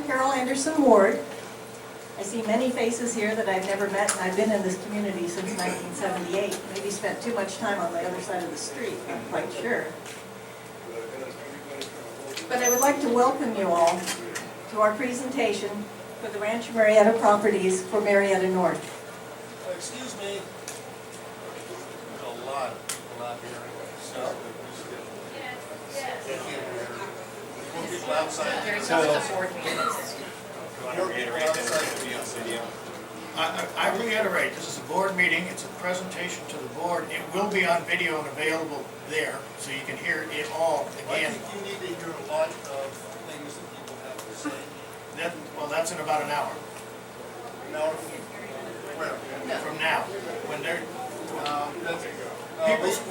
I'm Carol Anderson Ward. I see many faces here that I've never met, and I've been in this community since 1978. Maybe spent too much time on the other side of the street, I'm quite sure. But I would like to welcome you all to our presentation for the Rancho Murieta properties for Murieta North. Excuse me. There's a lot of people out here. So, more people outside. I reiterate, this is a board meeting, it's a presentation to the board. It will be on video and available there, so you can hear it all again. I think you need to hear a lot of things that people have to say. Well, that's in about an hour. An hour from now. When they're,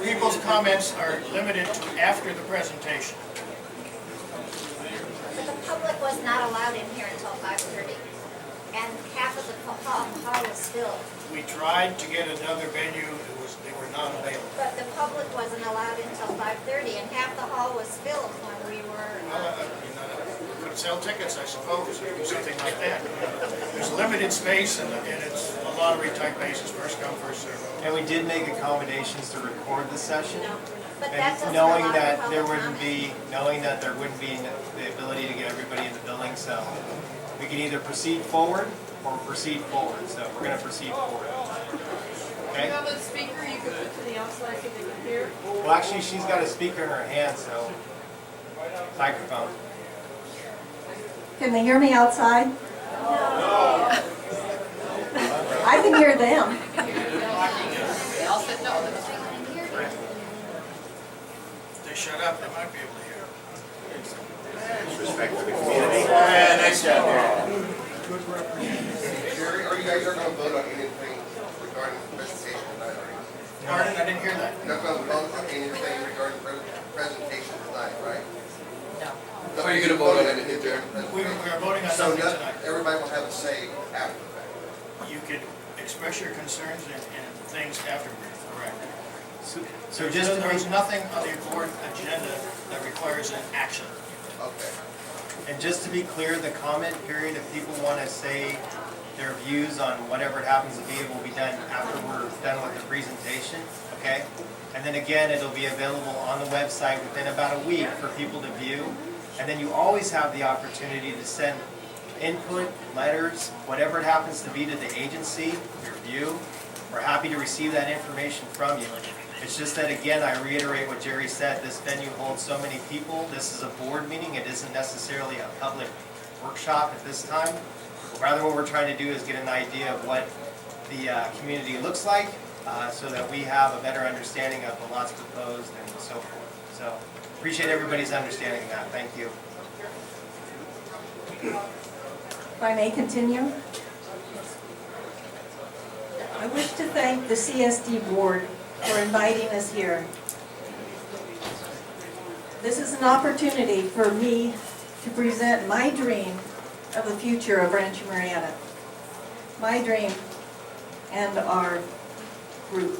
people's comments are limited to after the presentation. But the public was not allowed in here until 5:30, and half of the hall was filled. We tried to get another venue, they were not available. But the public wasn't allowed until 5:30, and half the hall was filled when we were. Could sell tickets, I suppose, or do something like that. There's limited space, and it's a lottery type basis, first come, first served. And we did make accommodations to record the session. But that doesn't And knowing allow that public there wouldn't comment. be, knowing that there wouldn't be the ability to get everybody in the building, so we can either proceed forward or proceed forward. So we're going to proceed forward. Okay? You have a speaker you can put to the outside so they can hear? Well, actually, she's got a speaker in her hand, so microphone. Can they hear me outside? No. I can hear them. They all said no. If they shut up, they might be able to hear. Respect for the community. Yeah, nice job, Jerry, are you guys not going to vote on anything regarding the presentation tonight, are you? Pardon, I didn't hear that. You're not going to vote on anything regarding the presentation tonight, right? So are you going to vote on anything, Jerry? We are voting on So something tonight. everybody will have a say after the fact. You could express your concerns and things afterwards, correct? So just to There's make, nothing on the board agenda that requires an action. Okay. and just to be clear, the comment period, if people want to say their views on whatever it happens to be, it will be done after we're done with the presentation, okay? And then again, it'll be available on the website within about a week for people to view. And then you always have the opportunity to send input, letters, whatever it happens to be to the agency, your view. We're happy to receive that information from you. It's just that, again, I reiterate what Jerry said, this venue holds so many people. This is a board meeting. It isn't necessarily a public workshop at this time. Rather, what we're trying to do is get an idea of what the community looks like so that we have a better understanding of the lots proposed and so forth. So, appreciate everybody's understanding of that. Thank you. If I may continue. I wish to thank the CSD board for inviting us here. This is an opportunity for me to present my dream of the future of Rancho Murieta. My dream and our group.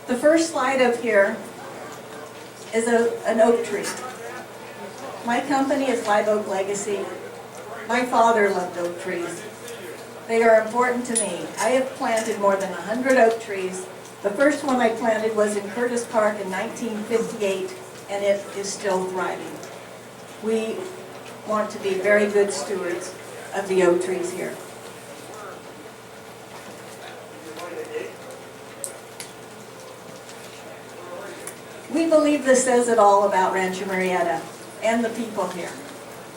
The first slide up here is an oak tree. My company is Live Oak Legacy. My father loved oak trees. They are important to me. I have planted more than 100 oak trees. The first one I planted was in Curtis Park in 1958, and it is still thriving. We want to be very good stewards of the oak trees here. We believe this says it all about Rancho Murieta and the people here.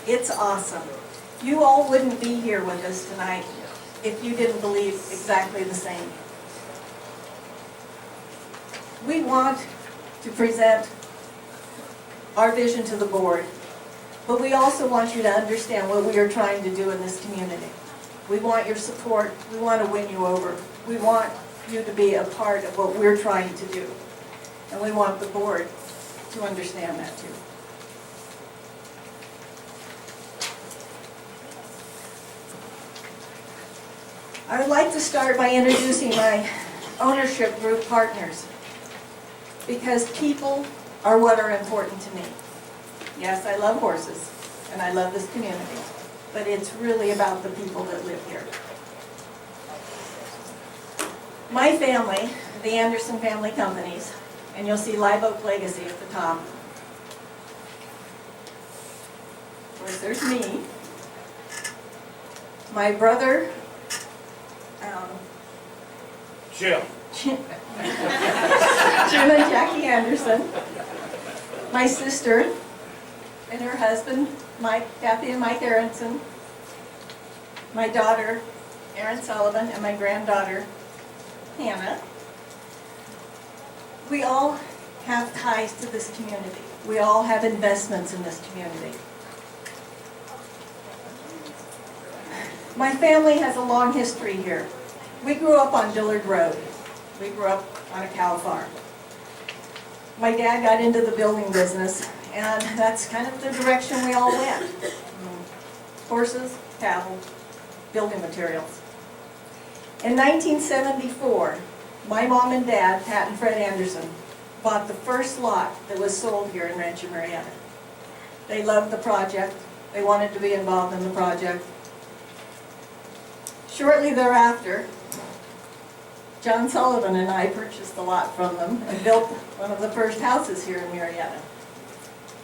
It's awesome. You all wouldn't be here with us tonight if you didn't believe exactly the same. We want to present our vision to the board, but we also want you to understand what we are trying to do in this community. We want your support. We want to win you over. We want you to be a part of what we're trying to do. And we want the board to understand that too. I would like to start by introducing my ownership group partners, because people are what are important to me. Yes, I love horses, and I love this community, but it's really about the people that live here. My family, the Anderson Family Companies, and you'll see Live Oak Legacy at the top. Of course, there's me. My brother, Jim. Jim and Jackie Anderson. My sister and her husband, Kathy and Mike Aronson. My daughter, Erin Sullivan, and my granddaughter, Hannah. We all have ties to this community. We all have investments in this community. My family has a long history here. We grew up on Dillard Road. We grew up on a cow farm. My dad got into the building business, and that's kind of the direction we all went. Horses, cattle, building materials. In 1974, my mom and dad, Pat and Fred Anderson, bought the first lot that was sold here in Rancho Murieta. They loved the project. They wanted to be involved in the project. Shortly thereafter, John Sullivan and I purchased the lot from them and built one of the first houses here in Murieta.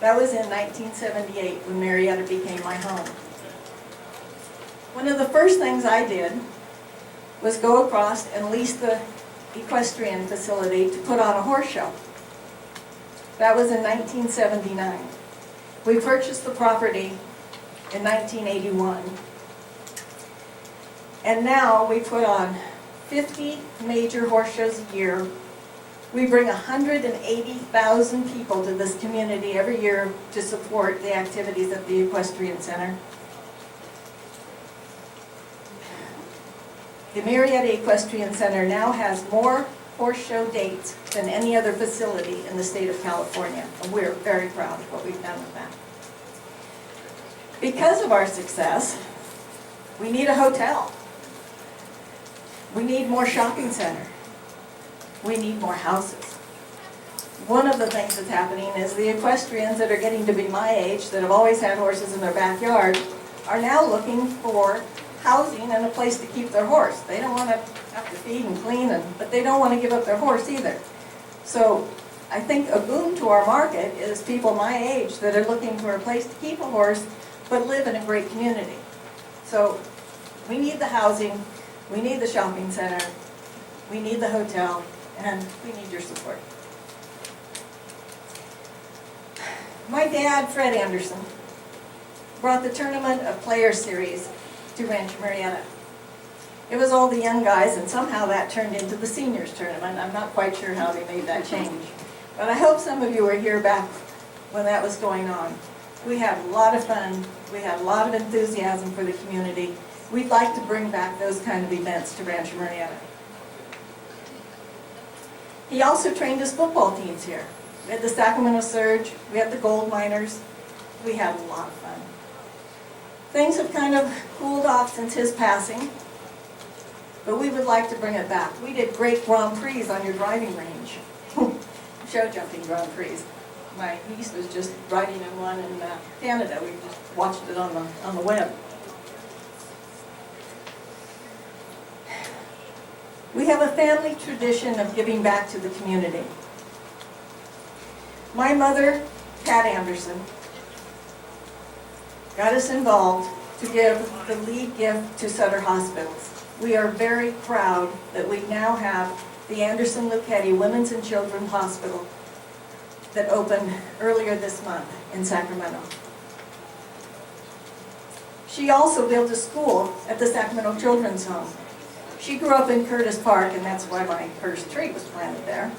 That was in 1978 when Murieta became my home. One of the first things I did was go across and lease the equestrian facility to put on a horse show. That was in 1979. We purchased the property in 1981. And now we put on 50 major horse shows a year. We bring 180,000 people to this community every year to support the activities at the Equestrian Center. The Murieta Equestrian Center now has more horse show dates than any other facility in the state of California, and we're very proud of what we've done with that. Because of our success, we need a hotel. We need more shopping center. We need more houses. One of the things that's happening is the equestrians that are getting to be my age, that have always had horses in their backyard, are now looking for housing and a place to keep their horse. They don't want to have to feed and clean, but they don't want to give up their horse either. So I think a boom to our market is people my age that are looking for a place to keep a horse but live in a great community. So we need the housing, we need the shopping center, we need the hotel, and we need your support. My dad, Fred Anderson, brought the Tournament of Players series to Rancho Murieta. It was all the young guys, and somehow that turned into the seniors tournament. I'm not quite sure how they made that change. But I hope some of you were here back when that was going on. We had a lot of fun. We had a lot of enthusiasm for the community. We'd like to bring back those kind of events to Rancho Murieta. He also trained his football teams here. We had the Sacramento Surge, we had the Gold Miners. We had a lot of fun. Things have kind of cooled off since his passing, but we would like to bring it back. We did great Grand Prix on your driving range. Show jumping Grand Prix. My niece was just riding in one in Canada. We just watched it on the web. We have a family tradition of giving back to the community. My mother, Pat Anderson, got us involved to give the lead gift to Sutter Hospitals. We are very proud that we now have the Anderson Lucchetti Women's and Children's Hospital that opened earlier this month in Sacramento. She also built a school at the Sacramento Children's Home. She grew up in Curtis Park, and that's why my first tree was planted there.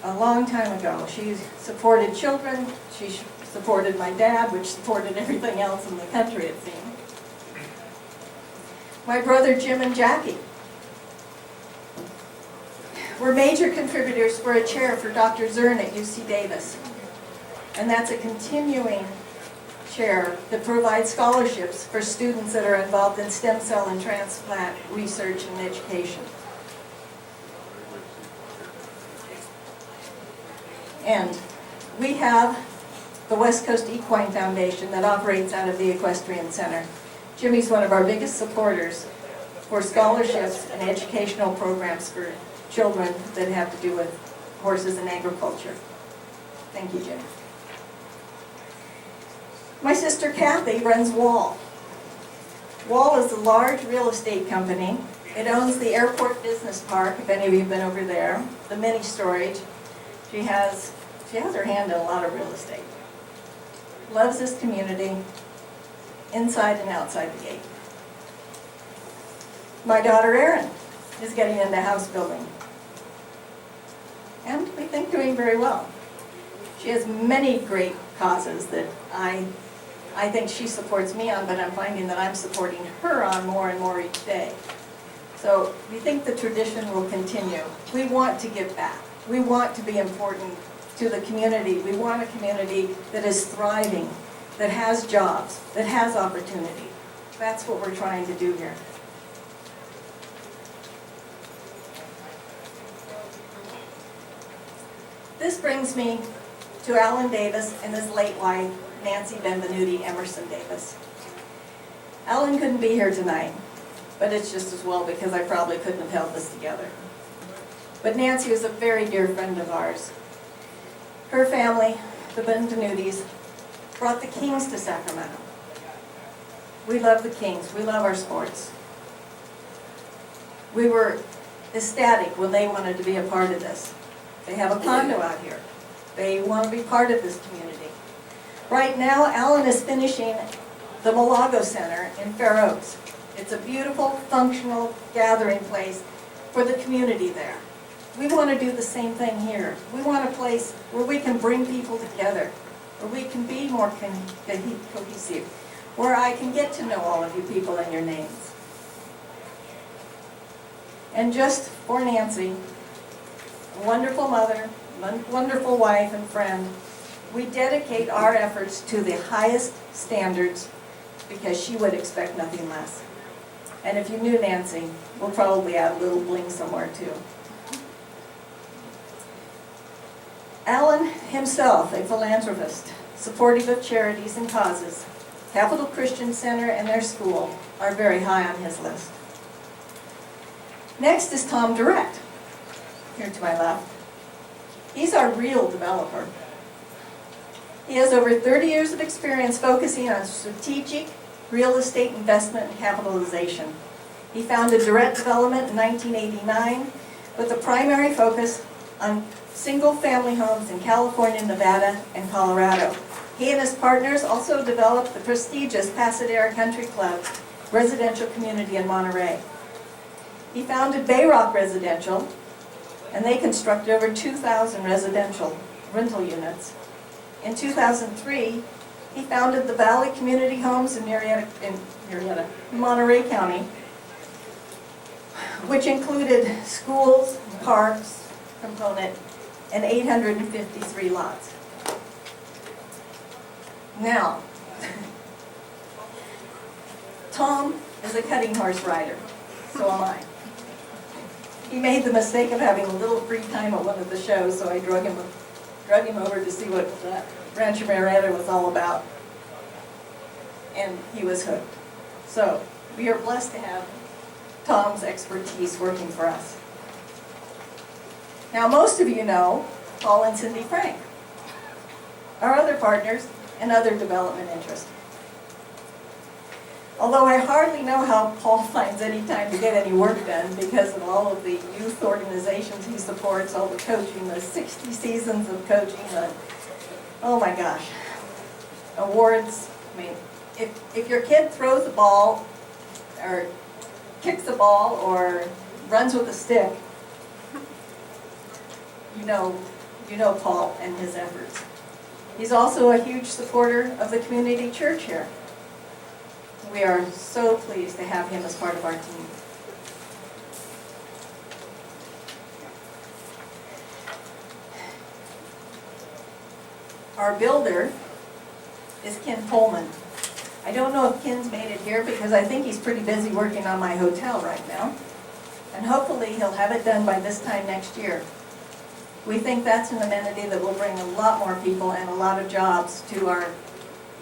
A long time ago, she supported children, she supported my dad, which supported everything else in the country, it seemed. My brother Jim and Jackie were major contributors for a chair for Dr. Zern at UC Davis. And that's a continuing chair that provides scholarships for students that are involved in stem cell and transplant research and education. And We have the West Coast Equine Foundation that operates out of the Equestrian Center. Jimmy's one of our biggest supporters for scholarships and educational programs for children that have to do with horses and agriculture. Thank you, Jimmy. My sister Kathy runs Wall. Wall is a large real estate company. It owns the Airport Business Park, if any of you have been over there, the mini storage. She has her hand in a lot of real estate. Loves this community, inside and outside the gate. My daughter Erin is getting into house building. And we think doing very well. She has many great causes that I think she supports me on, but I'm finding that I'm supporting her on more and more each day. So we think the tradition will continue. We want to give back. We want to be important to the community. We want a community that is thriving, that has jobs, that has opportunity. That's what we're trying to do here. This brings me to Alan Davis and his late wife, Nancy Benvenuti Emerson Davis. Alan couldn't be here tonight, but it's just as well because I probably couldn't have held this together. But Nancy was a very dear friend of ours. Her family, the Benvenutis, brought the Kings to Sacramento. We love the Kings. We love our sports. We were ecstatic when they wanted to be a part of this. They have a condo out here. They want to be part of this community. Right now, Alan is finishing the Malago Center in Fair Oaks. It's a beautiful, functional gathering place for the community there. We want to do the same thing here. We want a place where we can bring people together, where we can be more cohesive, where I can get to know all of you people and your names. And just for Nancy, a wonderful mother, wonderful wife and friend, we dedicate our efforts to the highest standards because she would expect nothing less. And if you knew Nancy, we'll probably add a little bling somewhere too. Alan himself, a philanthropist, supportive of charities and causes, Capital Christian Center and their school are very high on his list. Next is Tom Direct, here to my left. He's our real developer. He has over 30 years of experience focusing on strategic real estate investment and capitalization. He founded Direct Development in 1989 with a primary focus on single-family homes in California, Nevada, and Colorado. He and his partners also developed the prestigious Pasadena Country Club residential community in Monterey. He founded Bayrock Residential, and they constructed over 2,000 residential rental units. In 2003, he founded the Valley Community Homes in Monterey County, which included schools, parks, component, and 853 lots. Now, Tom is a cutting horse rider, so am I. He made the mistake of having a little free time at one of the shows, so I drug him over to see what Rancho Murieta was all about. And he was hooked. So we are blessed to have Tom's expertise working for us. Now most of you know Paul and Cindy Frank, our other partners and other development interests. Although I hardly know how Paul finds any time to get any work done because of all of the youth organizations he supports, all the coaching, the 60 seasons of coaching, oh my gosh, awards. I mean, if your kid throws a ball or kicks a ball or runs with a stick, you know Paul and his efforts. He's also a huge supporter of the community church here. We are so pleased to have him as part of our team. Our builder is Ken Pullman. I don't know if Ken's made it here because I think he's pretty busy working on my hotel right now. And hopefully he'll have it done by this time next year. We think that's an amenity that will bring a lot more people and a lot of jobs to our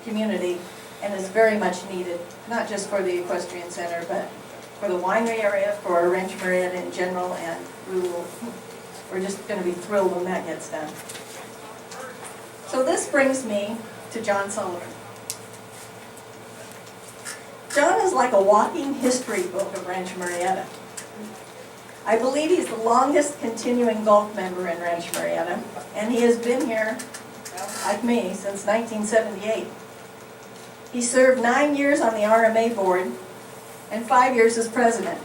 community, and is very much needed, not just for the equestrian center, but for the winery area, for Rancho Murieta in general, and we're just going to be thrilled when that gets done. So this brings me to John Sullivan. John is like a walking history book of Rancho Murieta. I believe he's the longest continuing golf member in Rancho Murieta, and he has been here, like me, since 1978. He served 9 years on the RMA board and 5 years as president.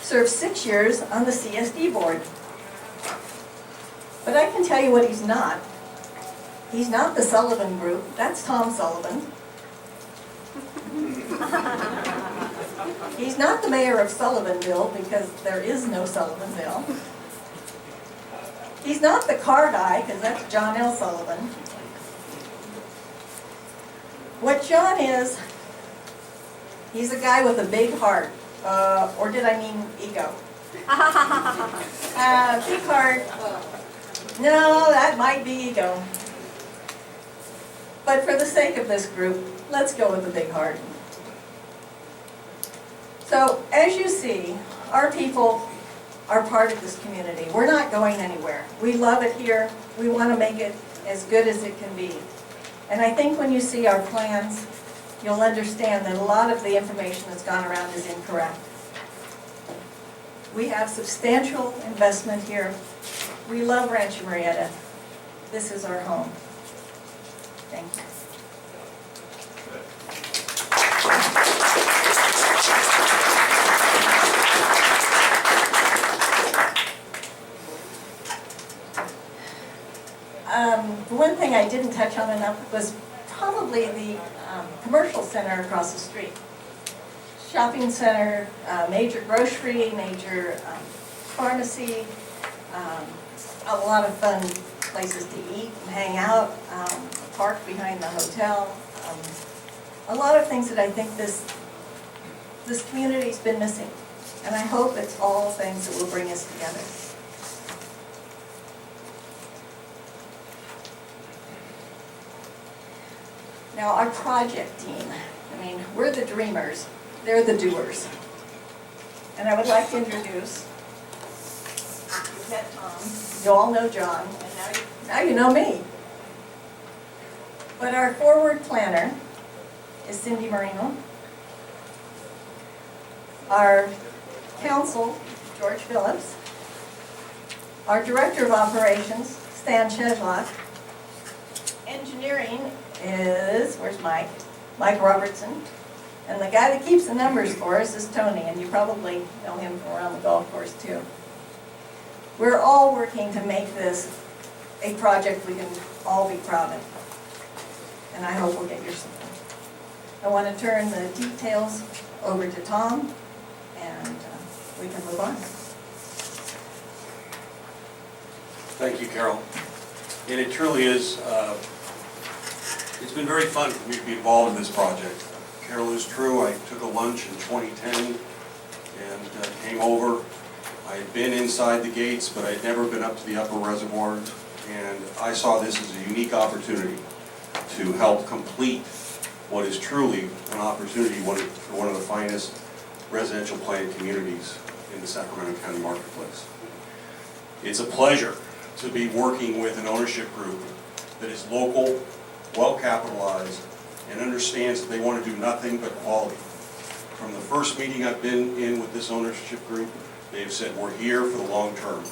Served 6 years on the CSD board. But I can tell you what he's not. He's not the Sullivan Group. That's Tom Sullivan. He's not the mayor of Sullivanville, because there is no Sullivanville. He's not the car guy, because that's John L. Sullivan. What John is, he's a guy with a big heart. Or did I mean ego? Big heart. No, that might be ego. But for the sake of this group, let's go with the big heart. So, as you see, our people are part of this community. We're not going anywhere. We love it here. We want to make it as good as it can be. And I think when you see our plans, you'll understand that a lot of the information that's gone around is incorrect. We have substantial investment here. We love Rancho Murieta. This is our home. Thank you. The one thing I didn't touch on enough was probably the commercial center across the street. Shopping center, major grocery, major pharmacy, a lot of fun places to eat and hang out, a park behind the hotel, a lot of things that I think this community's been missing. And I hope it's all things that will bring us together. Now, our project team, I mean, we're the dreamers, they're the doers. And I would like to introduce, you've met Tom, you all know John, and now you know me. But our forward planner is Cindy Marino. Our counsel, George Phillips. Our director of operations, Stan Cheslock. Engineering is, where's Mike? Mike Robertson. And the guy that keeps the numbers for us is Tony, and you probably know him from around the golf course too. We're all working to make this a project we can all be proud of. And I hope we'll get your support. I want to turn the details over to Tom, and we can move on. Thank you, Carol. And it truly is, it's been very fun for me to be involved in this project. Carol, is true, I took a lunch in 2010 and came over. I had been inside the gates, but I'd never been up to the upper reservoir, and I saw this as a unique opportunity to help complete what is truly an opportunity for one of the finest residential planned communities in the Sacramento County marketplace. It's a pleasure to be working with an ownership group that is local, well-capitalized, and understands that they want to do nothing but quality. From the first meeting I've been in with this ownership group, they've said, we're here for the long term.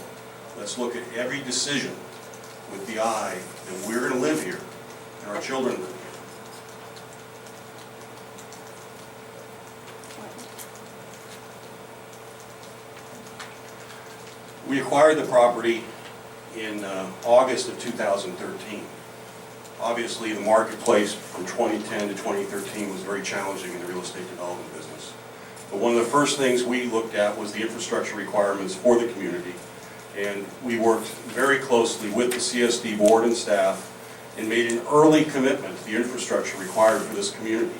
Let's look at every decision with the eye that we're going to live here and our children live here. We acquired the property in August of 2013. Obviously, the marketplace from 2010 to 2013 was very challenging in the real estate development business. But one of the first things we looked at was the infrastructure requirements for the community. And we worked very closely with the CSD board and staff and made an early commitment to the infrastructure required for this community.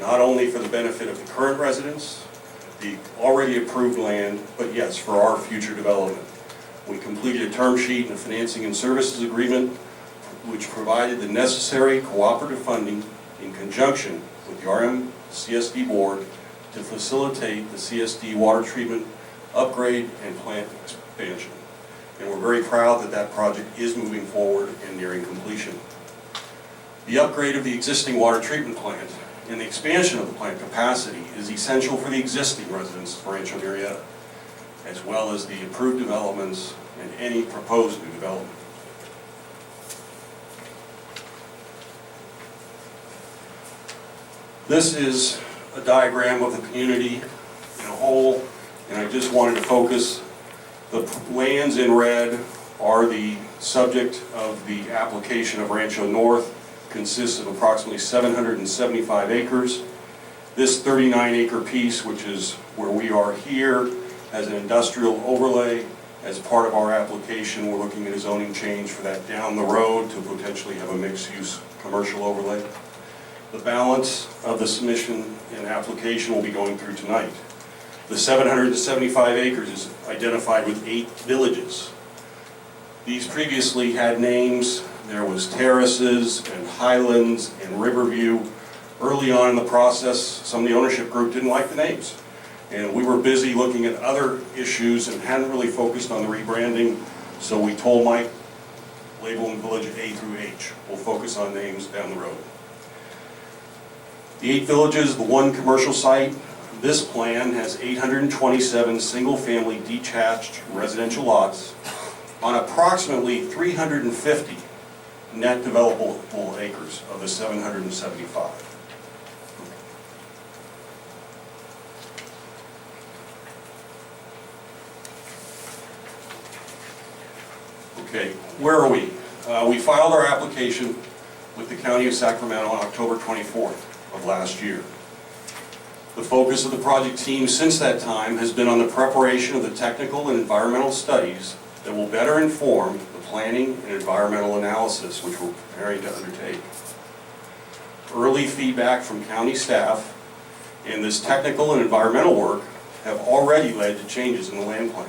Not only for the benefit of the current residents, the already approved land, but yes, for our future development. We completed a term sheet and a financing and services agreement which provided the necessary cooperative funding in conjunction with the RMCSD board to facilitate the CSD water treatment upgrade and plant expansion. And we're very proud that that project is moving forward and nearing completion. The upgrade of the existing water treatment plant and the expansion of the plant capacity is essential for the existing residents of Rancho Murieta, as well as the approved developments and any proposed new development. This is a diagram of the community in a whole, and I just wanted to focus. The lands in red are the subject of the application of Rancho North. Consists of approximately 775 acres. This 39-acre piece, which is where we are here, has an industrial overlay. As part of our application, we're looking at a zoning change for that down the road to potentially have a mixed-use commercial overlay. The balance of the submission and application will be going through tonight. The 775 acres is identified with 8 villages. These previously had names. There was Terraces and Highlands and Riverview. Early on in the process, some of the ownership group didn't like the names. And we were busy looking at other issues and hadn't really focused on the rebranding. So we told Mike, label them village A through H. We'll focus on names down the road. The 8 villages, the 1 commercial site. This plan has 827 single-family detached residential lots on approximately 350 net developable acres of the 775. Okay, where are we? We filed our application with the County of Sacramento on October 24th of last year. The focus of the project team since that time has been on the preparation of the technical and environmental studies that will better inform the planning and environmental analysis which we're preparing to undertake. Early feedback from county staff and this technical and environmental work have already led to changes in the land plan.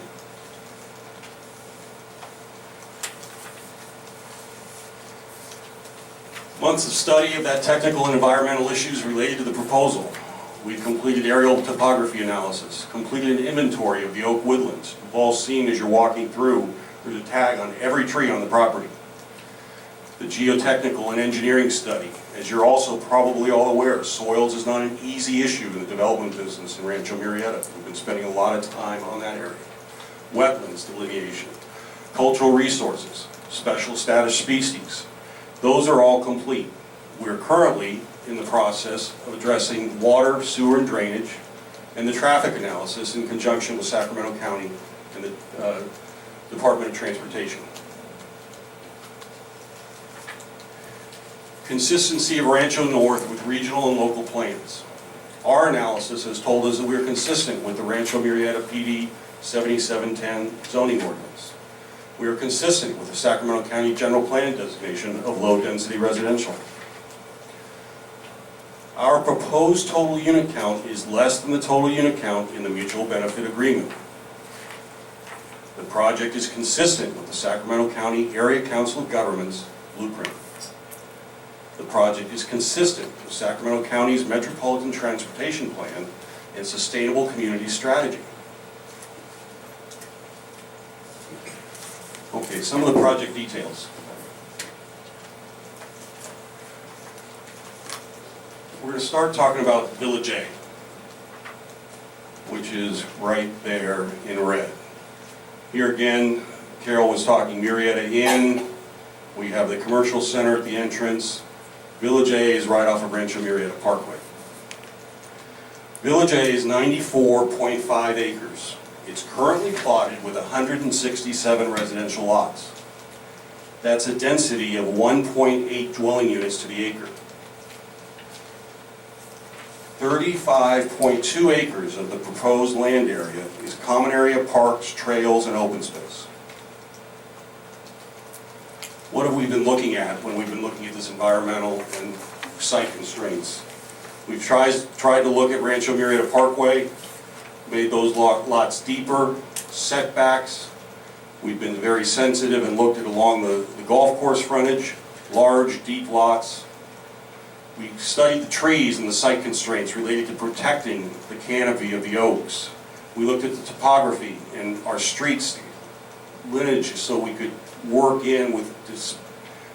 Months of study of that technical and environmental issues related to the proposal. We've completed aerial topography analysis, completed an inventory of the oak woodlands. You've all seen as you're walking through, there's a tag on every tree on the property. The geotechnical and engineering study. As you're also probably all aware, soils is not an easy issue in the development business in Rancho Murieta. We've been spending a lot of time on that area. Wetlands delineation, cultural resources, special status species. Those are all complete. We're currently in the process of addressing water, sewer, and drainage, and the traffic analysis in conjunction with Sacramento County and the Department of Transportation. Consistency of Rancho North with regional and local plans. Our analysis has told us that we are consistent with the Rancho Murieta PD 7710 zoning ordinance. We are consistent with the Sacramento County General Plan designation of low-density residential. Our proposed total unit count is less than the total unit count in the mutual benefit agreement. The project is consistent with the Sacramento County Area Council of Governments blueprint. The project is consistent with Sacramento County's Metropolitan Transportation Plan and Sustainable Community Strategy. Okay, some of the project details. We're going to start talking about Village A, which is right there in red. Here again, Carol was talking Murieta Inn. We have the commercial center at the entrance. Village A is right off of Rancho Murieta Parkway. Village A is 94.5 acres. It's currently plotted with 167 residential lots. That's a density of 1.8 dwelling units to the acre. 35.2 acres of the proposed land area is common area parks, trails, and open space. What have we been looking at when we've been looking at this environmental and site constraints? We've tried to look at Rancho Murieta Parkway, made those lots deeper, setbacks, We've been very sensitive and looked at along the golf course frontage, large, deep lots. We studied the trees and the site constraints related to protecting the canopy of the oaks. We looked at the topography and our streets lineage so we could work in with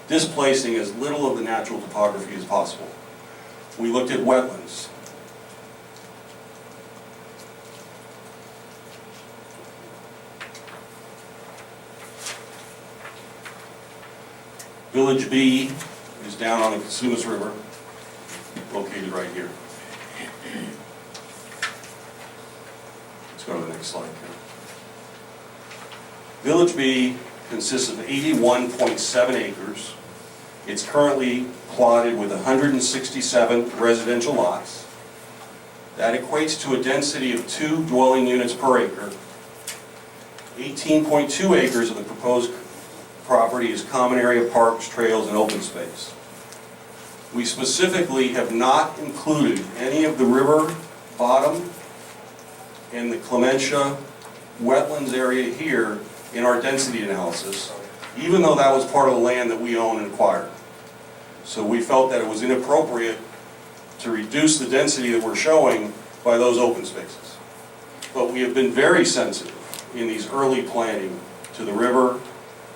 displacing as little of the natural topography as possible. We looked at wetlands. Village B is down on the Cosumnes River, located right here. Let's go to the next slide. Village B consists of 81.7 acres. It's currently plotted with 167 residential lots. That equates to a density of 2 dwelling units per acre. 18.2 acres of the proposed property is common area parks, trails, and open space. We specifically have not included any of the river bottom and the Clementia wetlands area here in our density analysis, even though that was part of the land that we own and acquired. So we felt that it was inappropriate to reduce the density that we're showing by those open spaces. But we have been very sensitive in these early planning to the river,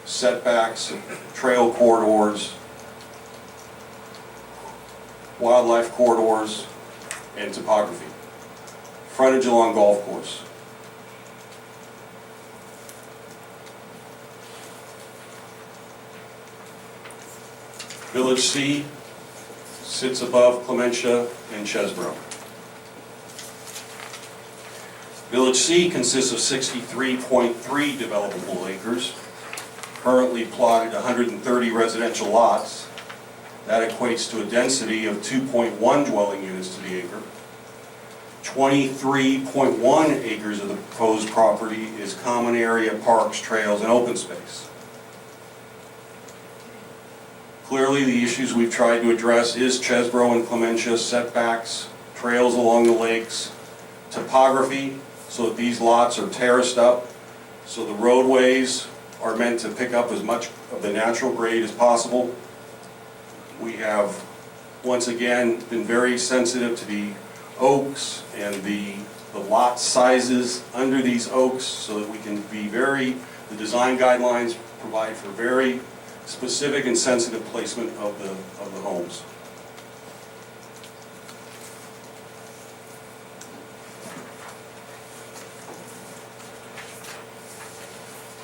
setbacks, trail corridors, wildlife corridors, and topography. Frontage along golf course. Village C sits above Clementia and Chesbrough. Village C consists of 63.3 developable acres, currently plotted 130 residential lots. That equates to a density of 2.1 dwelling units to the acre. 23.1 acres of the proposed property is common area, parks, trails, and open space. Clearly, the issues we've tried to address is Chesbrough and Clementia setbacks, trails along the lakes, topography, so that these lots are terraced up, so the roadways are meant to pick up as much of the natural grade as possible. We have, once again, been very sensitive to the oaks and the lot sizes under these oaks so that we can be the design guidelines provide for very specific and sensitive placement of the homes.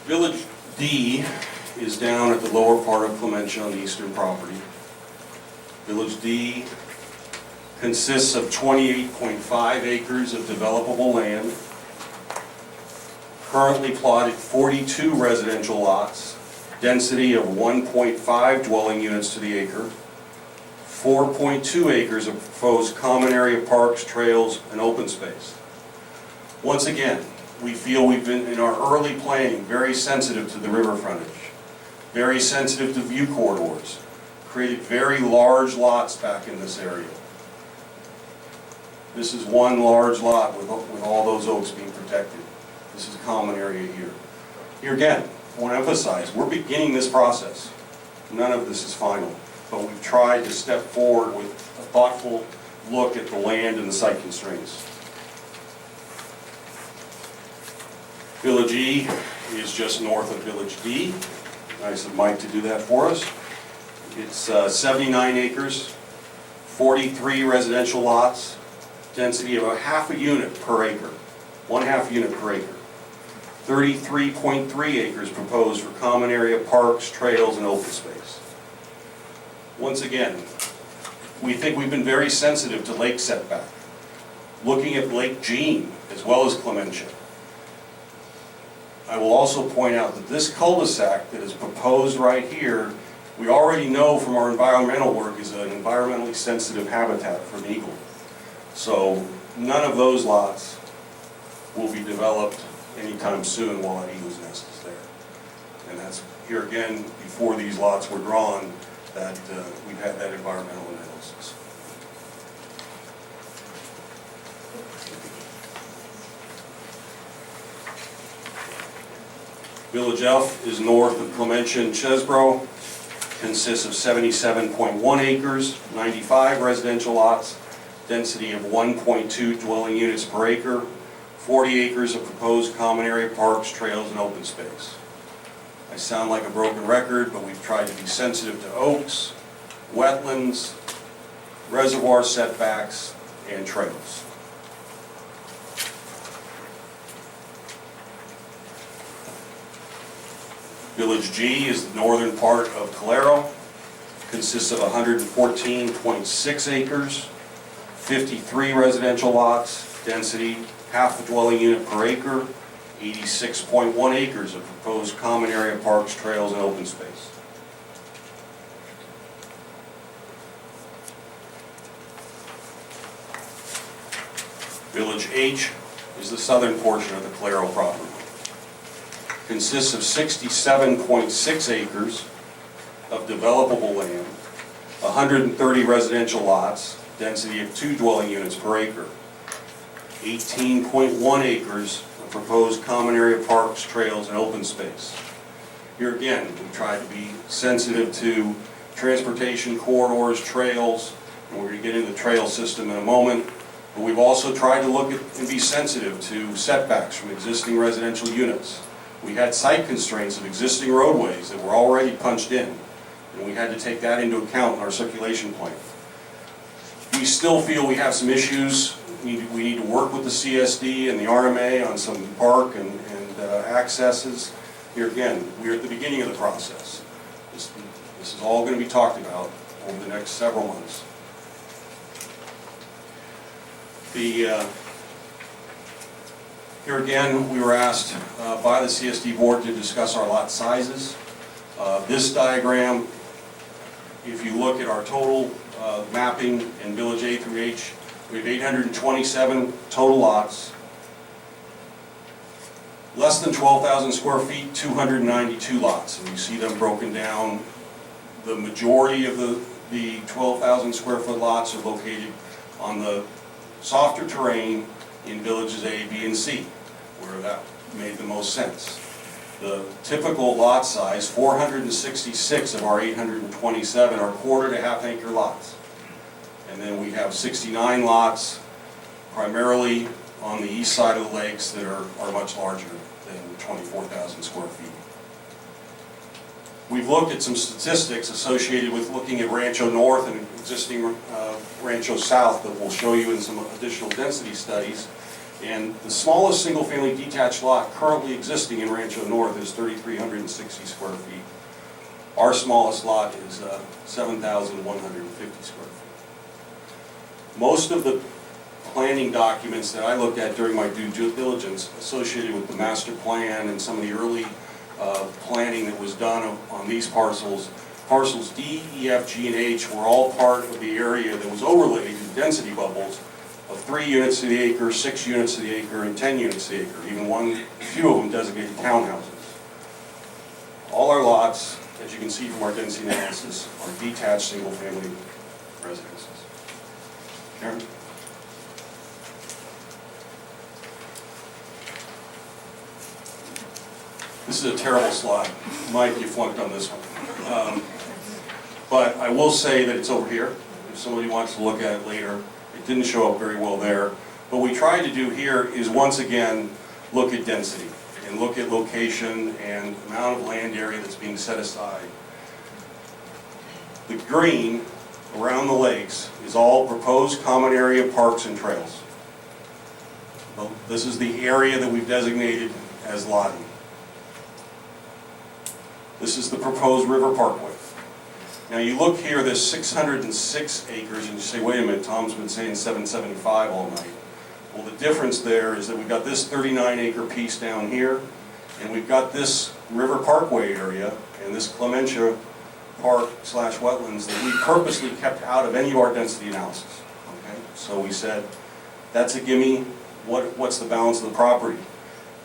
Village D is down at the lower part of Clementia on the eastern property. Village D consists of 28.5 acres of developable land, currently plotted 42 residential lots, density of 1.5 dwelling units to the acre, 4.2 acres of proposed common area parks, trails, and open space. Once again, we feel we've been, in our early planning, very sensitive to the river frontage, very sensitive to view corridors, created very large lots back in this area. This is one large lot with all those oaks being protected. This is a common area here. Here again, I want to emphasize, we're beginning this process. None of this is final, but we've tried to step forward with a thoughtful look at the land and the site constraints. Village E is just north of Village D. Nice of Mike to do that for us. It's 79 acres, 43 residential lots, density of a half a unit per acre, 1/2 unit per acre. 33.3 acres proposed for common area parks, trails, and open space. Once again, we think we've been very sensitive to lake setback, looking at Lake Jean as well as Clementia. I will also point out that this cul-de-sac that is proposed right here, we already know from our environmental work is an environmentally sensitive habitat for an eagle. So none of those lots will be developed anytime soon while that eagle's nest is there. And that's, here again, before these lots were drawn, that we've had that environmental analysis. Village F is north of Clementia and Chesbro, consists of 77.1 acres, 95 residential lots, density of 1.2 dwelling units per acre, 40 acres of proposed common area parks, trails, and open space. I sound like a broken record, but we've tried to be sensitive to oaks, wetlands, reservoir setbacks, and trails. Village G is the northern part of Calero, consists of 114.6 acres, 53 residential lots, density half a dwelling unit per acre, 86.1 acres of proposed common area parks, trails, and open space. Village H is the southern portion of the Calero property. Consists of 67.6 acres of developable land, 130 residential lots, density of 2 dwelling units per acre, 18.1 acres of proposed common area parks, trails, and open space. Here again, we try to be sensitive to transportation corridors, trails, and we're going to get into the trail system in a moment. But we've also tried to look at and be sensitive to setbacks from existing residential units. We had site constraints of existing roadways that were already punched in, and we had to take that into account in our circulation plan. We still feel we have some issues. We need to work with the CSD and the RMA on some park and accesses. Here again, we're at the beginning of the process. This is all going to be talked about over the next several months. Here again, we were asked by the CSD board to discuss our lot sizes. This diagram, if you look at our total mapping in Village A through H, we have 827 total lots. Less than 12,000 square feet, 292 lots. And you see them broken down. The majority of the 12,000 square foot lots are located on the softer terrain in villages A, B, and C, where that made the most sense. The typical lot size, 466 of our 827 are quarter to half acre lots. And then we have 69 lots, primarily on the east side of the lakes, that are much larger than 24,000 square feet. We've looked at some statistics associated with looking at Rancho North and existing Rancho South that we'll show you in some additional density studies. And the smallest single-family detached lot currently existing in Rancho North is 3,360 square feet. Our smallest lot is 7,150 square feet. Most of the planning documents that I looked at during my due diligence associated with the master plan and some of the early planning that was done on these parcels, parcels D, E, F, G, and H were all part of the area that was overlaid in density bubbles of 3 units to the acre, 6 units to the acre, and 10 units to the acre, even few of them designated townhouses. All our lots, as you can see from our density analysis, are detached single-family residences. Karen? This is a terrible slide. Mike, you flunked on this one. But I will say that it's over here. If somebody wants to look at it later, it didn't show up very well there. What we tried to do here is once again look at density and look at location and amount of land area that's being set aside. The green around the lakes is all proposed common area parks and trails. Well, this is the area that we've designated as lotting. This is the proposed river parkway. Now you look here, there's 606 acres, and you say, wait a minute, Tom's been saying 775 all night. Well, the difference there is that we've got this 39-acre piece down here, and we've got this river parkway area, and this Clementia Park / wetlands that we purposely kept out of any of our density analysis. Okay? So we said, that's a gimme, what's the balance of the property?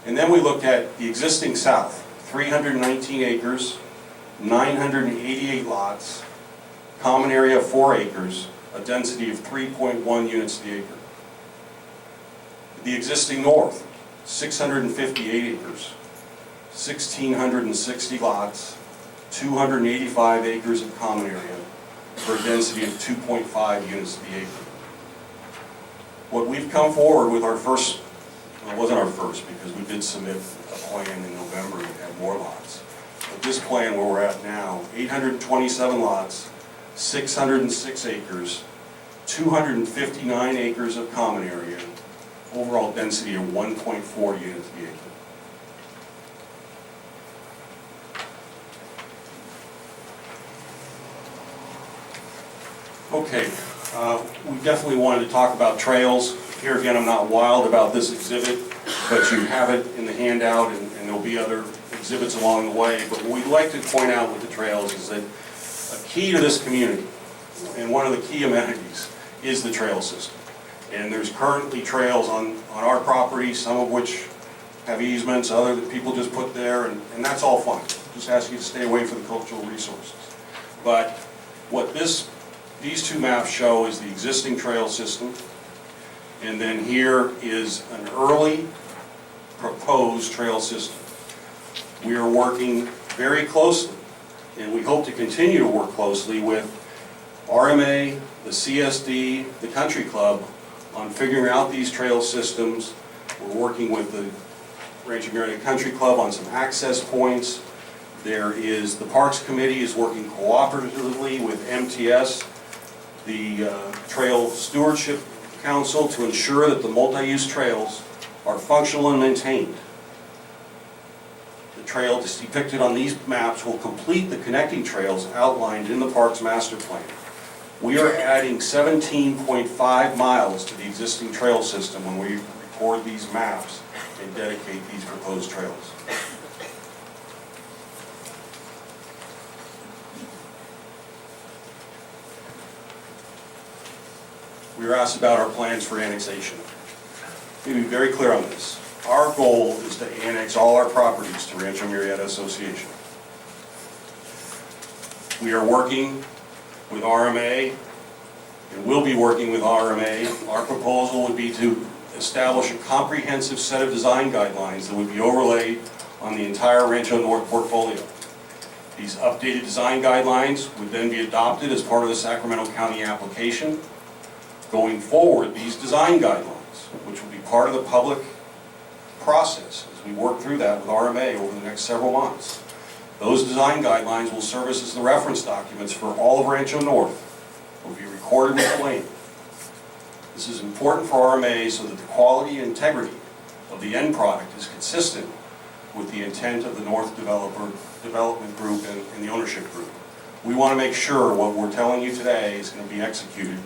And then we looked at the existing south. 319 acres, 988 lots, common area of 4 acres, a density of 3.1 units to the acre. The existing north, 658 acres, 1,660 lots, 285 acres of common area, for a density of 2.5 units to the acre. What we've come forward with our first, well, it wasn't our first, because we did submit a plan in November to have more lots. But this plan where we're at now, 827 lots, 606 acres, 259 acres of common area, overall density of 1.4 units to the acre. Okay, we definitely wanted to talk about trails. Here again, I'm not wild about this exhibit, but you have it in the handout, and there'll be other exhibits along the way. But what we'd like to point out with the trails is that a key to this community, and one of the key amenities, is the trail system. And there's currently trails on our property, some of which have easements, other that people just put there, and that's all fine. Just ask you to stay away from the cultural resources. But what these two maps show is the existing trail system, and then here is an early proposed trail system. We are working very closely, and we hope to continue to work closely with RMA, the CSD, the Country Club on figuring out these trail systems. We're working with the Rancho Murieta Country Club on some access points. There is, the Parks Committee is working cooperatively with MTS, the Trail Stewardship Council, to ensure that the multi-use trails are functional and maintained. The trail that's depicted on these maps will complete the connecting trails outlined in the Parks Master Plan. We are adding 17.5 miles to the existing trail system when we record these maps and dedicate these proposed trails. We were asked about our plans for annexation. Let me be very clear on this. Our goal is to annex all our properties to Rancho Murieta Association. We are working with RMA, and will be working with RMA. Our proposal would be to establish a comprehensive set of design guidelines that would be overlaid on the entire Rancho North portfolio. These updated design guidelines would then be adopted as part of the Sacramento County application. Going forward, these design guidelines, which will be part of the public process as we work through that with RMA over the next several months, those design guidelines will serve as the reference documents for all of Rancho North. Will be recorded with the lane. This is important for RMA so that the quality and integrity of the end product is consistent with the intent of the North Development Group and the ownership group. We want to make sure what we're telling you today is going to be executed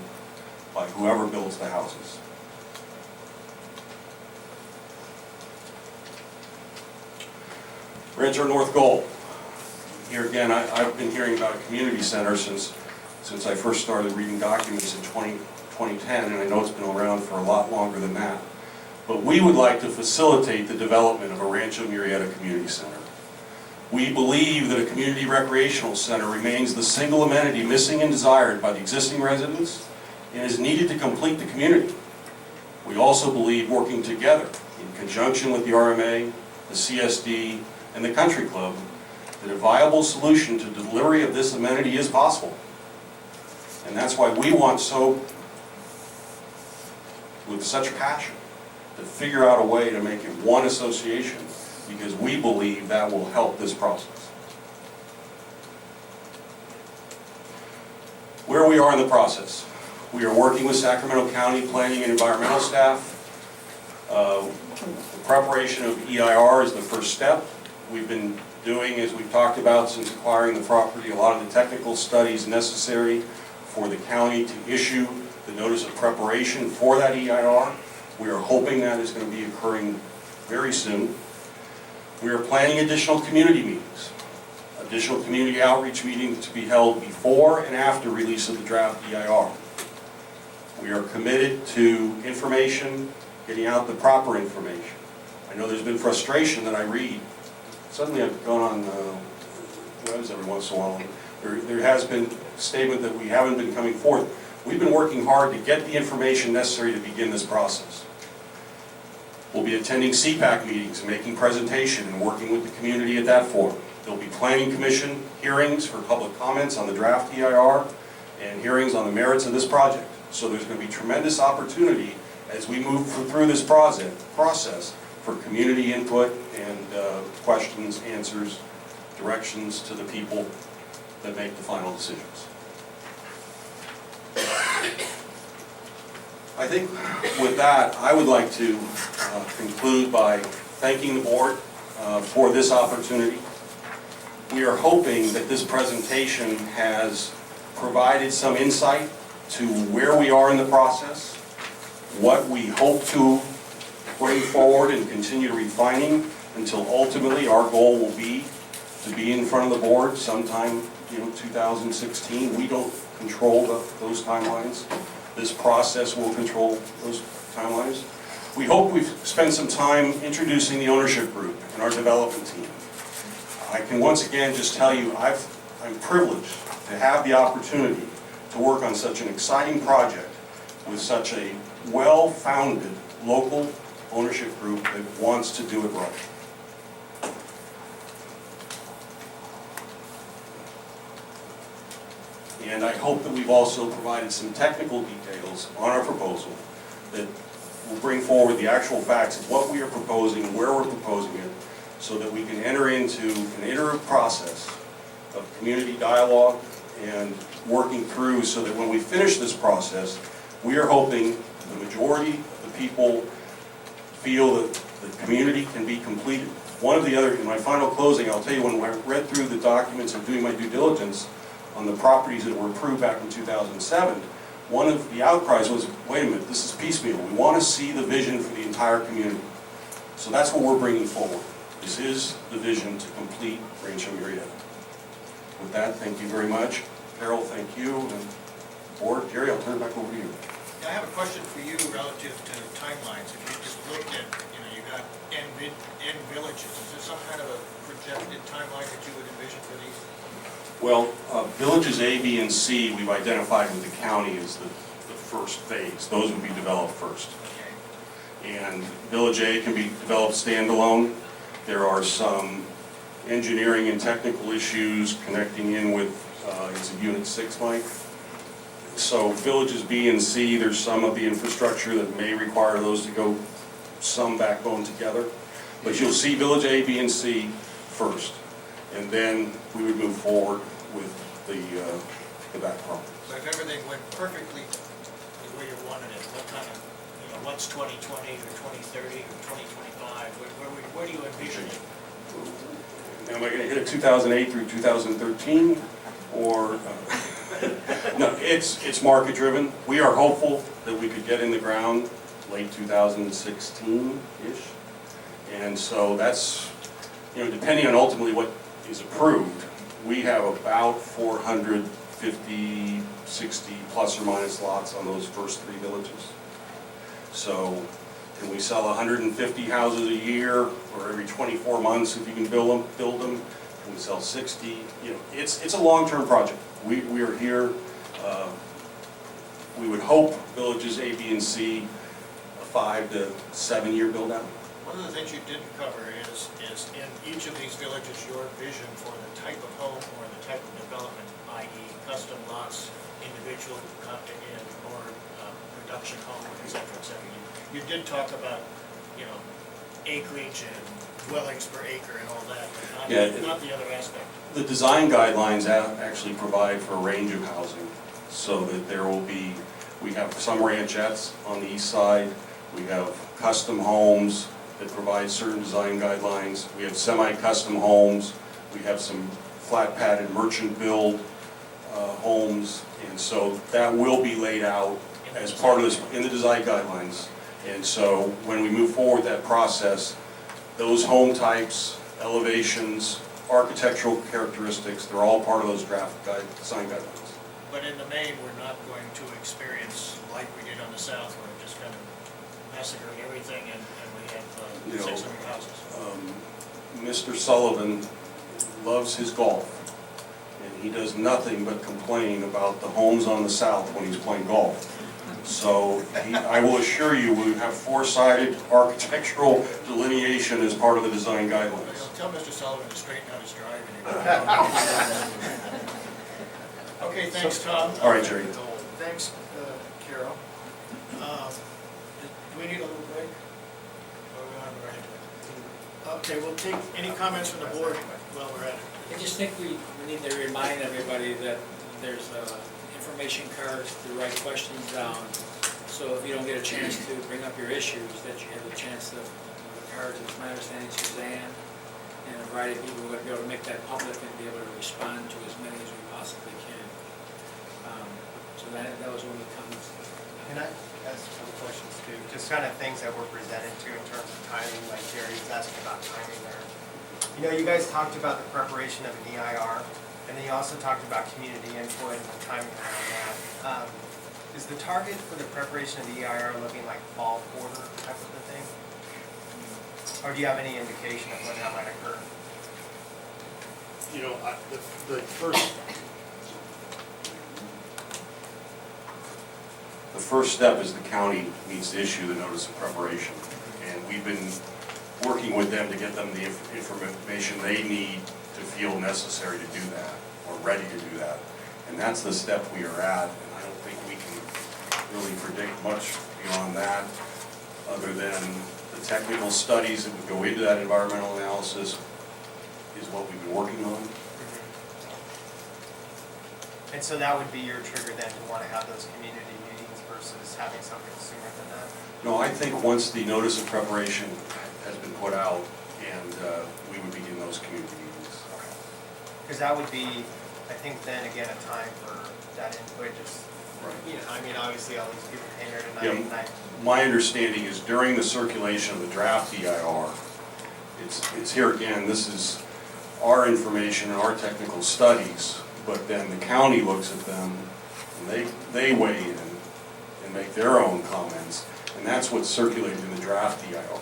by whoever builds the houses. Rancho North goal. Here again, I've been hearing about a community center since I first started reading documents in 2010, and I know it's been around for a lot longer than that. But we would like to facilitate the development of a Rancho Murieta Community Center. We believe that a community recreational center remains the single amenity missing and desired by the existing residents and is needed to complete the community. We also believe working together in conjunction with the RMA, the CSD, and the Country Club, that a viable solution to delivery of this amenity is possible. And that's why we want with such passion, to figure out a way to make it one association, because we believe that will help this process. Where we are in the process. We are working with Sacramento County Planning and Environmental staff. The preparation of EIR is the first step. We've been doing, as we've talked about since acquiring the property, a lot of the technical studies necessary for the county to issue the notice of preparation for that EIR. We are hoping that is going to be occurring very soon. We are planning additional community meetings, additional community outreach meetings to be held before and after release of the draft EIR. We are committed to information, getting out the proper information. I know there's been frustration that I read. Suddenly I've gone on webs every once in a while. There has been a statement that we haven't been coming forth. We've been working hard to get the information necessary to begin this process. We'll be attending CPAC meetings and making presentation and working with the community at that forum. There'll be planning commission hearings for public comments on the draft EIR and hearings on the merits of this project. So there's going to be tremendous opportunity as we move through this process for community input and questions, answers, directions to the people that make the final decisions. I think with that, I would like to conclude by thanking the board for this opportunity. We are hoping that this presentation has provided some insight to where we are in the process, what we hope to bring forward and continue refining until ultimately our goal will be to be in front of the board sometime, 2016. We don't control those timelines. This process will control those timelines. We hope we've spent some time introducing the ownership group and our development team. I can once again just tell you I'm privileged to have the opportunity to work on such an exciting project with such a well-founded local ownership group that wants to do it right. And I hope that we've also provided some technical details on our proposal that will bring forward the actual facts of what we are proposing, where we're proposing it, so that we can enter into an iterative process of community dialogue and working through so that when we finish this process, we are hoping the majority of the people feel that the community can be completed. One of the other, in my final closing, I'll tell you, when I read through the documents and doing my due diligence on the properties that were approved back in 2007, one of the outcries was, wait a minute, this is piecemeal. We want to see the vision for the entire community. So that's what we're bringing forward. This is the vision to complete Rancho Murieta. With that, thank you very much. Carol, thank you. And board, Jerry, I'll turn it back over to you. I have a question for you relative to timelines. If you just looked at, you got N villages, is there some kind of a projected timeline that you would envision for these? Well, villages A, B, and C, we've identified with the county as the first phase. Those would be developed first. Okay. And Village A can be developed standalone. There are some engineering and technical issues connecting in with, it's a Unit 6, Mike. So villages B and C, there's some of the infrastructure that may require those to go some backbone together. But you'll see Village A, B, and C first. And then we would move forward with the back property. So if everything went perfectly the way you wanted it, what kind of, what's 2020 or 2030 or 2025? Where do you envision it? Am I going to hit it 2008 through 2013? Or, no, it's market driven. We are hopeful that we could get in the ground late 2016-ish. And so that's, depending on ultimately what is approved, we have about 450, 60 plus or minus lots on those first 3 villages. So can we sell 150 houses a year or every 24 months if you can build them? Can we sell 60? It's a long-term project. We are here. We would hope villages A, B, and C, a 5 to 7 year build out. One of the things you didn't cover is in each of these villages, your vision for the type of home or the type of development, i.e. custom lots, individual or production home, et cetera, et cetera. You did talk about, acreage and dwellings per acre and all that, but not the other aspect. The design guidelines actually provide for a range of housing, so that there will be, we have some ranchettes on the east side, we have custom homes that provide certain design guidelines, we have semi-custom homes, we have some flat padded merchant build homes, and so that will be laid out as part of this in the design guidelines. And so when we move forward that process, those home types, elevations, architectural characteristics, they're all part of those draft design guidelines. But in the main, we're not going to experience like we did on the south, where it just kind of massacred everything and we have 600 houses. Mr. Sullivan loves his golf, and he does nothing but complain about the homes on the south when he's playing golf. So I will assure you, we have four-sided architectural delineation as part of the design guidelines. Tell Mr. Sullivan to straighten out his driving. Okay, thanks, Tom. All right, Jerry. Thanks, Carol. Do we need a little break? Or are we on the right? Okay, we'll take any comments from the board while we're at it. I just think we need to remind everybody that there's information cards to write questions down. So if you don't get a chance to bring up your issues, that you have a chance to, the cards, it's my understanding Suzanne and a variety of people are going to be able to make that public and be able to respond to as many as we possibly can. So that was one of the comments. Can I ask some questions too? Just kind of things that were presented to in terms of timing, like Jerry was asking about timing there. You know, you guys talked about the preparation of an EIR, and then you also talked about community input and the timing around that. Is the target for the preparation of the EIR looking like fall quarter type of a thing? Or do you have any indication of when that might occur? You know, the first, The first step is the county needs to issue the notice of preparation. And we've been working with them to get them the information they need to feel necessary to do that, or ready to do that. And that's the step we are at, and I don't think we can really predict much beyond that, other than the technical studies that would go into that environmental analysis is what we've been working on. And so that would be your trigger then to want to have those community meetings versus having something sooner than that? No, I think once the notice of preparation has been put out, and we would begin those community meetings. Because that would be, I think then again, a time for that input, just, you know, I mean, obviously all these people came here tonight, and My understanding is during the circulation of the draft EIR, it's here again, this is our information and our technical studies, but then the county looks at them, and they weigh in and make their own comments, and that's what's circulated in the draft EIR.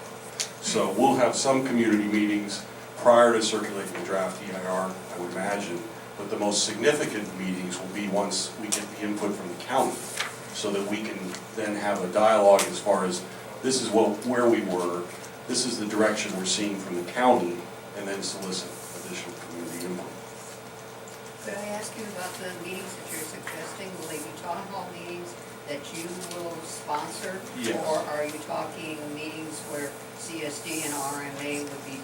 So we'll have some community meetings prior to circulating the draft EIR, I would imagine, but the most significant meetings will be once we get the input from the county, so that we can then have a dialogue as far as, this is where we were, this is the direction we're seeing from the county, and then solicit additional community input. Could I ask you about the meetings that you're suggesting? Will they be town hall meetings that you will sponsor? Yes. Or are you talking meetings where CSD and RMA would be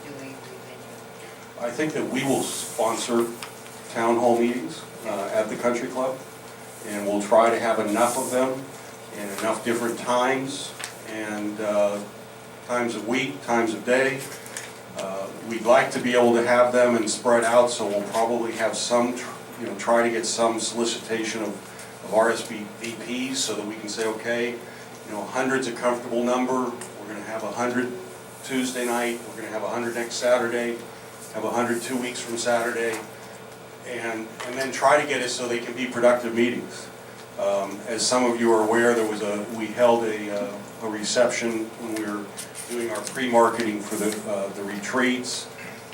doing the venue? I think that we will sponsor town hall meetings at the country club, and we'll try to have enough of them and enough different times, and times of week, times of day. We'd like to be able to have them and spread out, so we'll probably have some, try to get some solicitation of RSVPs so that we can say, okay, 100's a comfortable number. We're going to have 100 Tuesday night. We're going to have 100 next Saturday. Have 100 2 weeks from Saturday, and then try to get it so they can be productive meetings. As some of you are aware, we held a reception when we were doing our pre-marketing for the retreats,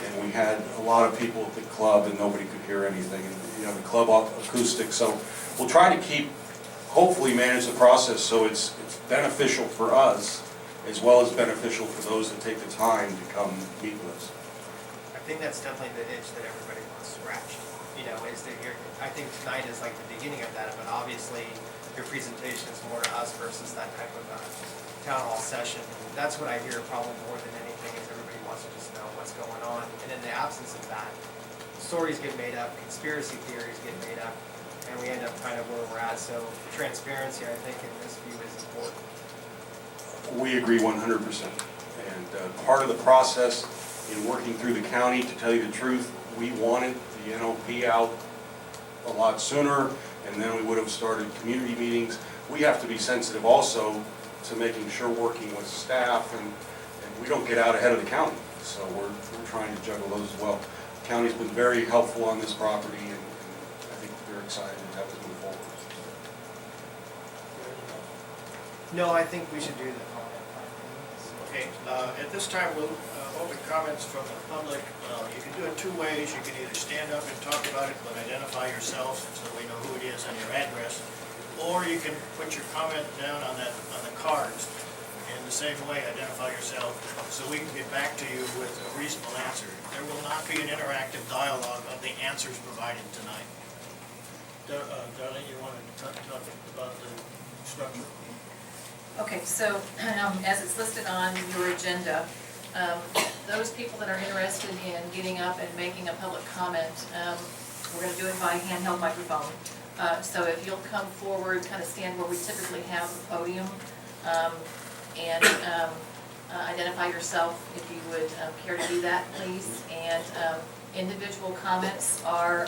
and we had a lot of people at the club, and nobody could hear anything. And, the club acoustic. So we'll try to hopefully manage the process so it's beneficial for us as well as beneficial for those that take the time to come meet with us. I think that's definitely the itch that everybody wants scratched, is to hear. I think tonight is like the beginning of that, but obviously your presentation is more to us versus that type of town hall session. And that's what I hear probably more than anything is everybody wants to just know what's going on. And in the absence of that, stories get made up, conspiracy theories get made up, and we end up kind of where we're at. So transparency, I think, in this view is important. We agree 100%. And part of the process in working through the county, to tell you the truth, we wanted the NOP out a lot sooner, and then we would have started community meetings. We have to be sensitive also to making sure working with staff, and we don't get out ahead of the county. So we're trying to juggle those as well. The county's been very helpful on this property, and I think they're excited to have us move forward. No, I think we should do the comment. Okay, at this time, we'll open comments from the public. You can do it two ways. You can either stand up and talk about it, but identify yourself so we know who it is and your address, or you can put your comment down on the cards. In the same way, identify yourself, so we can get back to you with a reasonable answer. There will not be an interactive dialogue of the answers provided tonight. Darlene, you want to talk about the structure? Okay, so as it's listed on your agenda, those people that are interested in getting up and making a public comment, we're going to do it by handheld microphone. So if you'll come forward, kind of stand where we typically have the podium, and identify yourself if you would care to do that, please. And individual comments are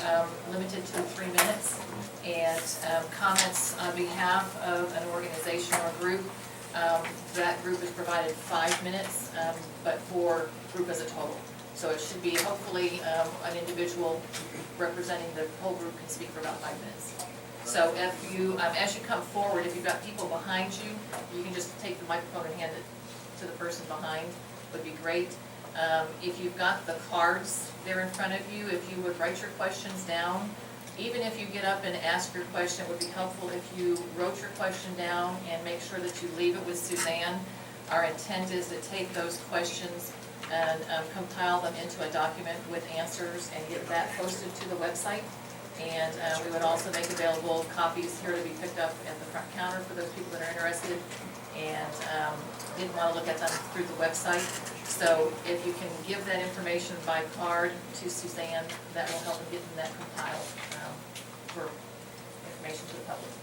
limited to 3 minutes, and comments on behalf of an organization or group, that group is provided 5 minutes, but for group as a total. So it should be hopefully an individual representing the whole group can speak for about 5 minutes. So if you, as you come forward, if you've got people behind you, you can just take the microphone and hand it to the person behind, would be great. If you've got the cards there in front of you, if you would write your questions down. Even if you get up and ask your question, it would be helpful if you wrote your question down and make sure that you leave it with Suzanne. Our intent is to take those questions and compile them into a document with answers and get that posted to the website. And we would also make available copies here to be picked up at the front counter for those people that are interested and didn't want to look at them through the website. So if you can give that information by card to Suzanne, that will help in getting that compiled for information to the public.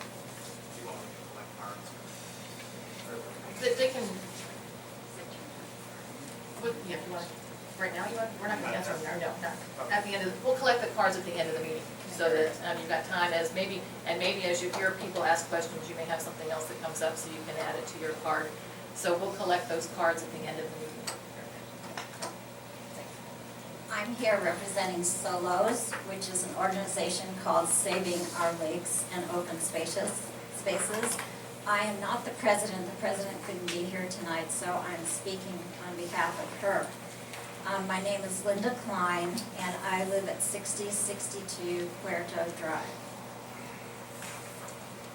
They can, yeah, if you want, right now, you want, we're not going to answer them, no, not, at the end of, we'll collect the cards at the end of the meeting, so that you've got time as maybe, and maybe as you hear people ask questions, you may have something else that comes up, so you can add it to your card. So we'll collect those cards at the end of the meeting. I'm here representing SOLOS, which is an organization called Saving Our Lakes and Open Spaces. I am not the president. The president couldn't be here tonight, so I'm speaking on behalf of her. My name is Linda Klein, and I live at 6062 Puerto Drive.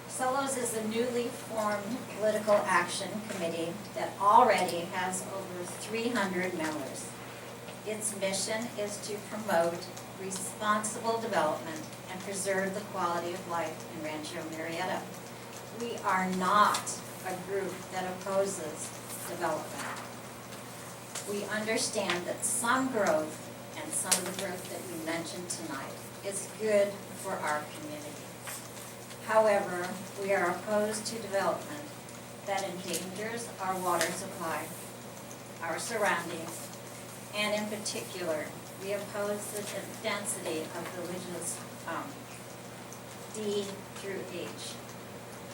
SOLOS is a newly formed political action committee that already has over 300 members. Its mission is to promote responsible development and preserve the quality of life in Rancho Murieta. We are not a group that opposes development. We understand that some growth, and some of the growth that we mentioned tonight, is good for our community. However, we are opposed to development that endangers our water supply, our surroundings, and in particular, we oppose the density of villages D through H,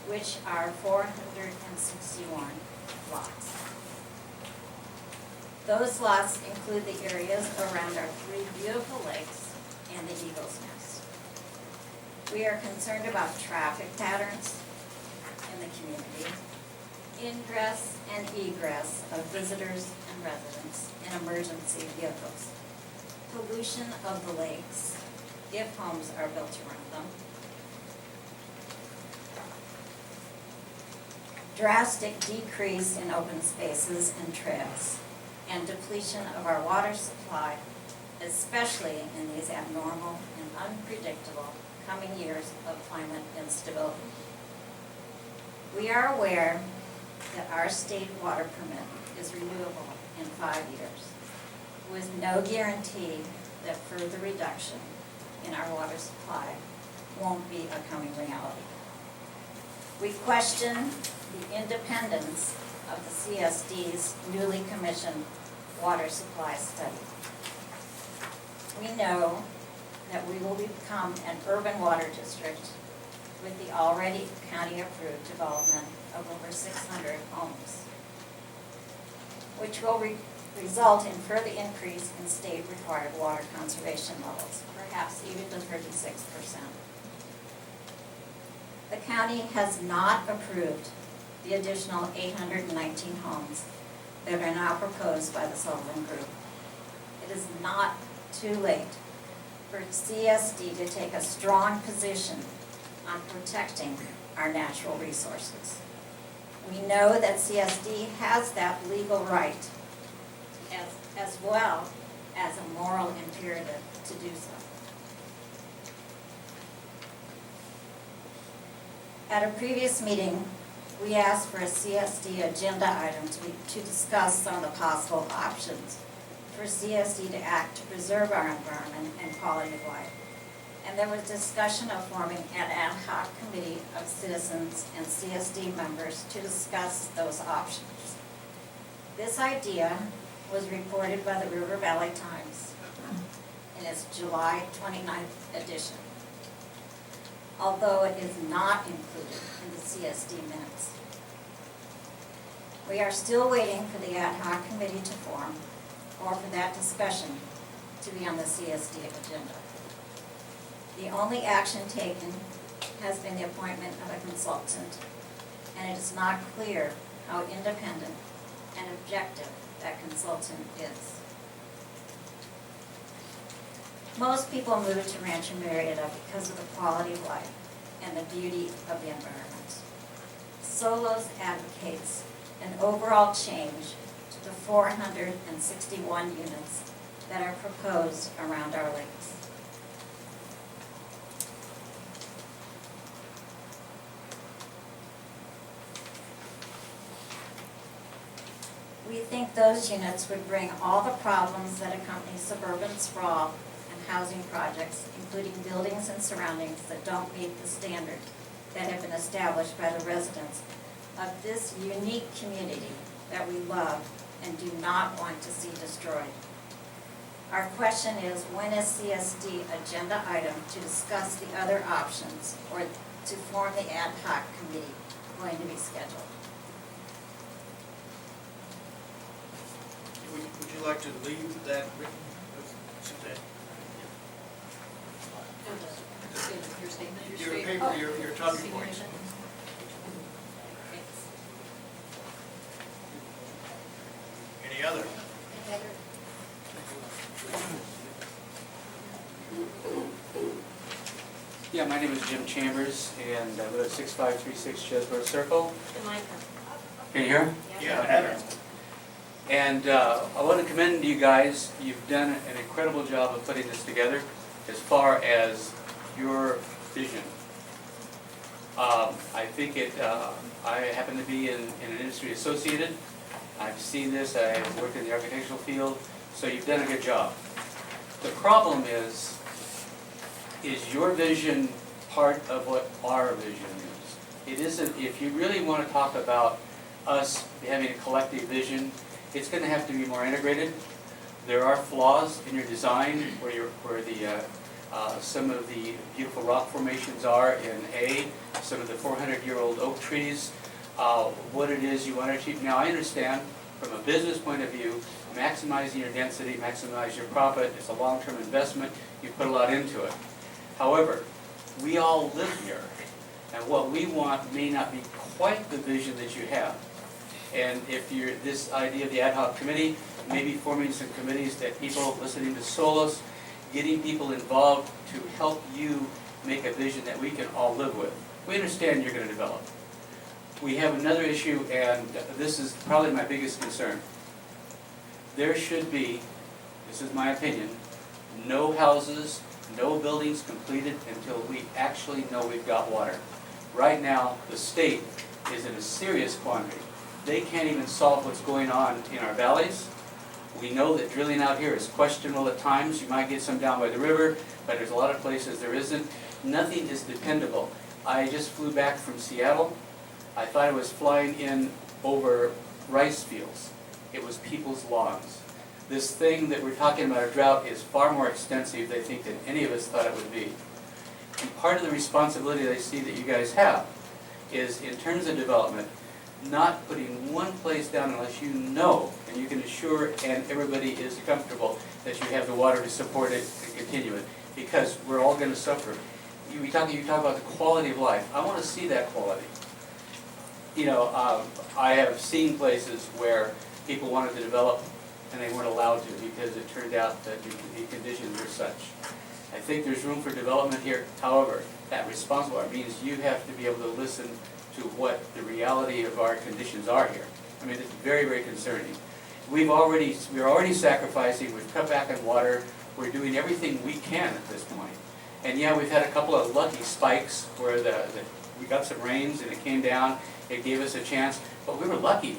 which are 461 lots. Those lots include the areas around our 3 beautiful lakes and the Eagle's Nest. We are concerned about traffic patterns in the community, ingress and egress of visitors and residents in emergency vehicles, pollution of the lakes if homes are built around them, drastic decrease in open spaces and trails, and depletion of our water supply, especially in these abnormal and unpredictable coming years of climate instability. We are aware that our state water permit is renewable in 5 years, with no guarantee that further reduction in our water supply won't be a coming reality. We question the independence of the CSD's newly commissioned water supply study. We know that we will become an urban water district with the already county-approved development of over 600 homes, which will result in further increase in state-required water conservation levels, perhaps even to 36%. The county has not approved the additional 819 homes that are now proposed by the Sullivan Group. It is not too late for CSD to take a strong position on protecting our natural resources. We know that CSD has that legal right as well as a moral imperative to do so. At a previous meeting, we asked for a CSD agenda item to discuss some of the possible options for CSD to act to preserve our environment and quality of life. And there was discussion of forming an ad hoc committee of citizens and CSD members to discuss those options. This idea was reported by the River Valley Times in its July 29th edition, although it is not included in the CSD minutes. We are still waiting for the ad hoc committee to form or for that discussion to be on the CSD agenda. The only action taken has been the appointment of a consultant, and it is not clear how independent and objective that consultant is. Most people move to Rancho Murieta because of the quality of life and the beauty of the environment. Solos advocates an overall change to the 461 units that are proposed around our lakes. We think those units would bring all the problems that accompany suburban sprawl and housing projects, including buildings and surroundings that don't meet the standards that have been established by the residents of this unique community that we love and do not want to see destroyed. Our question is, when is CSD agenda item to discuss the other options or to form the ad hoc committee going to be scheduled? Would you like to leave that written with Suzanne? Your statement? Your paper, your talking points. Any other? Yeah, my name is Jim Chambers, and I live at 6536 Chesborough Circle. Can you hear? Yeah. And I want to commend you guys. You've done an incredible job of putting this together as far as your vision. I think I happen to be in an industry associated. I've seen this, I've worked in the architectural field, so you've done a good job. The problem is your vision part of what our vision is? It isn't. If you really want to talk about us having a collective vision, it's going to have to be more integrated. There are flaws in your design where some of the beautiful rock formations are in A, some of the 400-year-old oak trees, what it is you want to achieve. Now, I understand from a business point of view, maximizing your density, maximize your profit, it's a long-term investment, you put a lot into it. However, we all live here, and what we want may not be quite the vision that you have. And if you're, this idea of the ad hoc committee, maybe forming some committees that people listening to Solos, getting people involved to help you make a vision that we can all live with. We understand you're going to develop. We have another issue, and this is probably my biggest concern. There should be, this is my opinion, no houses, no buildings completed until we actually know we've got water. Right now, the state is in a serious quandary. They can't even solve what's going on in our valleys. We know that drilling out here is questionable at times. You might get some down by the river, but there's a lot of places there isn't. Nothing is dependable. I just flew back from Seattle. I thought I was flying in over rice fields. It was people's lawns. This thing that we're talking about, a drought, is far more extensive, they think, than any of us thought it would be. And part of the responsibility that I see that you guys have is, in terms of development, not putting one place down unless you know and you can assure and everybody is comfortable that you have the water to support it and continue it, because we're all going to suffer. You talk about the quality of life. I want to see that quality. You know, I have seen places where people wanted to develop and they weren't allowed to because it turned out that the conditions were such. I think there's room for development here. However, that responsible are means you have to be able to listen to what the reality of our conditions are here. I mean, it's very, very concerning. We're already sacrificing, we've cut back on water, we're doing everything we can at this point. And yeah, we've had a couple of lucky spikes where we got some rains and it came down, it gave us a chance, but we were lucky.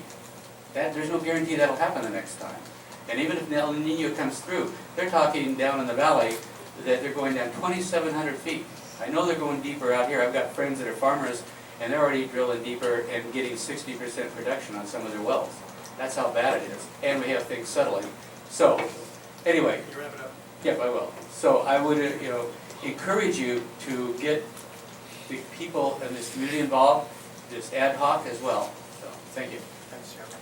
There's no guarantee that'll happen the next time. And even if El Nino comes through, they're talking down in the valley that they're going down 2,700 feet. I know they're going deeper out here. I've got friends that are farmers, and they're already drilling deeper and getting 60% production on some of their wells. That's how bad it is. And we have things settling. So, anyway. Can you wrap it up? Yep, I will. So I would, encourage you to get the people in this community involved, this ad hoc as well. So, thank you. Thanks, Chairman.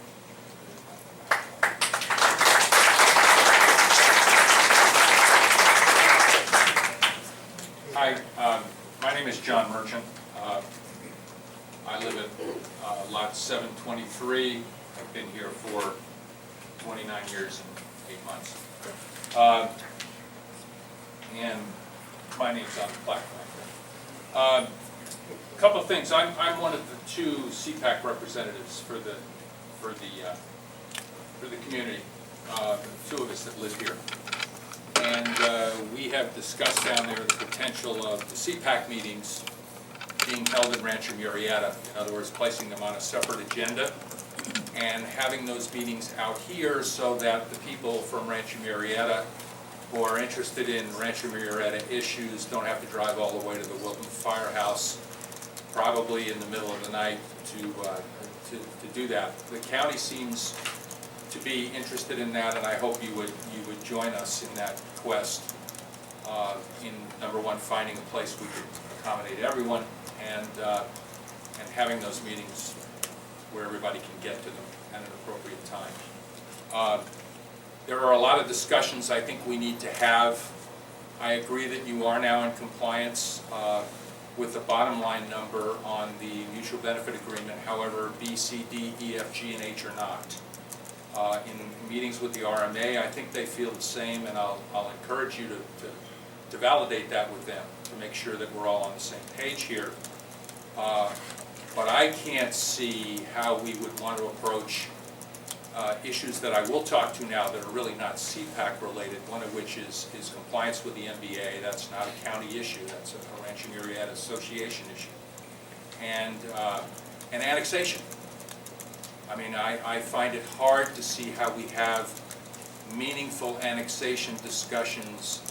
Hi, my name is John Merchant. I live at lot 723. I've been here for 29 years and 8 months. And my name's on the plaque back there. A couple of things. I'm one of the two CPAC representatives for the community. Two of us that live here. And we have discussed down there the potential of the CPAC meetings being held in Rancho Murieta. In other words, placing them on a separate agenda and having those meetings out here so that the people from Rancho Murieta who are interested in Rancho Murieta issues don't have to drive all the way to the Wilton Firehouse, probably in the middle of the night, to do that. The county seems to be interested in that, and I hope you would join us in that quest. In number one, finding a place we could accommodate everyone, and having those meetings where everybody can get to them at an appropriate time. There are a lot of discussions I think we need to have. I agree that you are now in compliance with the bottom line number on the mutual benefit agreement. However, B, C, D, E, F, G, and H are not. In meetings with the RMA, I think they feel the same, and I'll encourage you to validate that with them to make sure that we're all on the same page here. But I can't see how we would want to approach issues that I will talk to now that are really not CPAC related, one of which is compliance with the MBA. That's not a county issue, that's a Rancho Murieta Association issue. And annexation. I mean, I find it hard to see how we have meaningful annexation discussions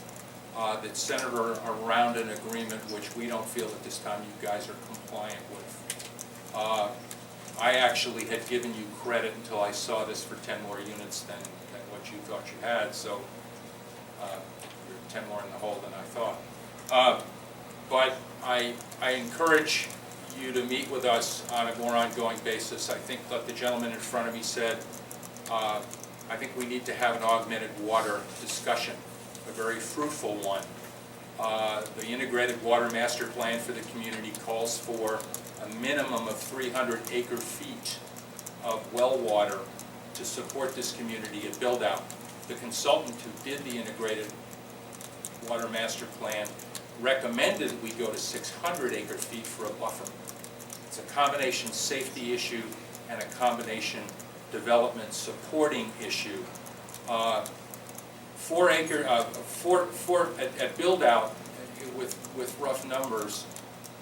that center around an agreement which we don't feel at this time you guys are compliant with. I actually had given you credit until I saw this for 10 more units than what you thought you had, so you're 10 more in the hole than I thought. But I encourage you to meet with us on a more ongoing basis. I think that the gentleman in front of me said, I think we need to have an augmented water discussion, a very fruitful one. The integrated water master plan for the community calls for a minimum of 300 acre-feet of well water to support this community at build-out. The consultant who did the integrated water master plan recommended we go to 600 acre-feet for a buffer. It's a combination safety issue and a combination development supporting issue. 4 acre at build-out with rough numbers.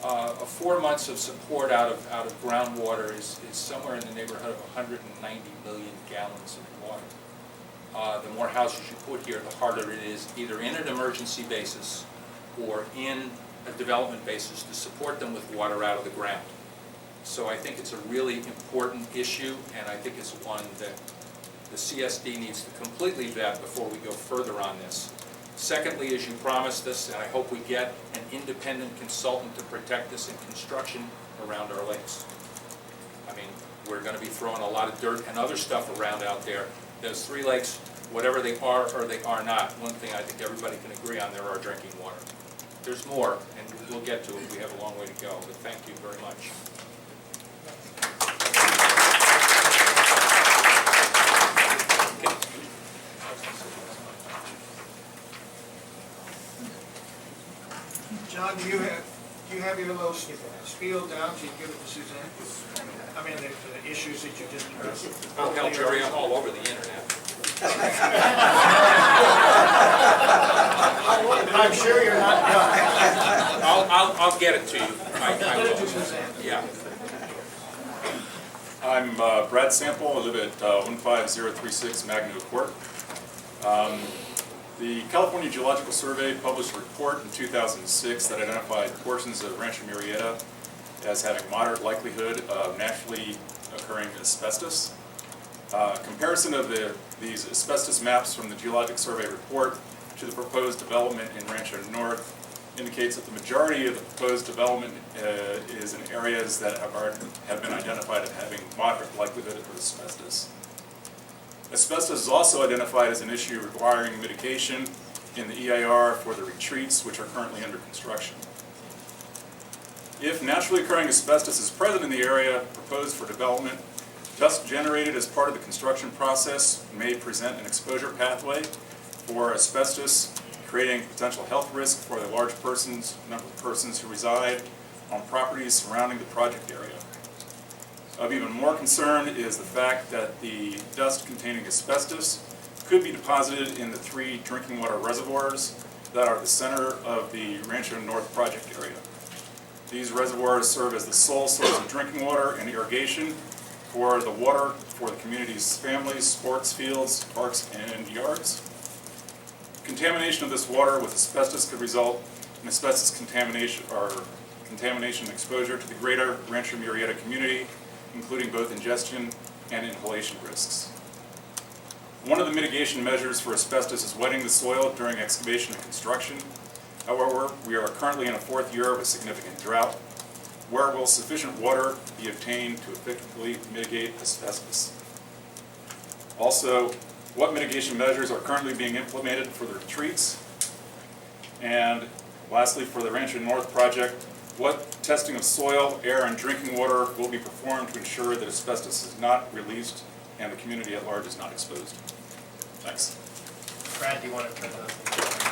4 months of support out of groundwater is somewhere in the neighborhood of 190 million gallons of water. The more houses you put here, the harder it is, either in an emergency basis or in a development basis, to support them with water out of the ground. So I think it's a really important issue, and I think it's one that the CSD needs to completely vet before we go further on this. Secondly, as you promised us, and I hope we get an independent consultant to protect us in construction around our lakes. I mean, we're going to be throwing a lot of dirt and other stuff around out there. Those 3 lakes, whatever they are or they are not, one thing I think everybody can agree on, there are drinking water. There's more, and we'll get to it. We have a long way to go, but thank you very much. John, do you Do you have your little spiel down, so you give it to Suzanne? I mean, the issues that you just addressed. Oh, hell, Jerry, I'm all over the internet. I'm sure you're not done. I'll get it to you. I Get it to will. Suzanne. Yeah. I'm Brad Sample. I live at 15036 Magno Court. The California Geological Survey published a report in 2006 that identified portions of Rancho Murieta as having moderate likelihood of naturally occurring asbestos. Comparison of these asbestos maps from the Geologic Survey report to the proposed development in Rancho North indicates that the majority of the proposed development is in areas that have been identified as having moderate likelihood of asbestos. Asbestos is also identified as an issue requiring mitigation in the EIR for the retreats, which are currently under construction. If naturally occurring asbestos is present in the area proposed for development, dust generated as part of the construction process may present an exposure pathway for asbestos, creating potential health risk for the large number of persons who reside on properties surrounding the project area. Of even more concern is the fact that the dust containing asbestos could be deposited in the 3 drinking water reservoirs that are the center of the Rancho North project area. These reservoirs serve as the sole source of drinking water and irrigation for the water for the community's families, sports fields, parks, and yards. Contamination of this water with asbestos could result in asbestos contamination exposure to the greater Rancho Murieta community, including both ingestion and inhalation risks. One of the mitigation measures for asbestos is wetting the soil during excavation and construction. However, we are currently in a 4th year of a significant drought. Where will sufficient water be obtained to effectively mitigate asbestos? Also, what mitigation measures are currently being implemented for the retreats? And lastly, for the Rancho North project, what testing of soil, air, and drinking water will be performed to ensure that asbestos is not released and the community at large is not exposed? Thanks. Brad, do you want to turn those things?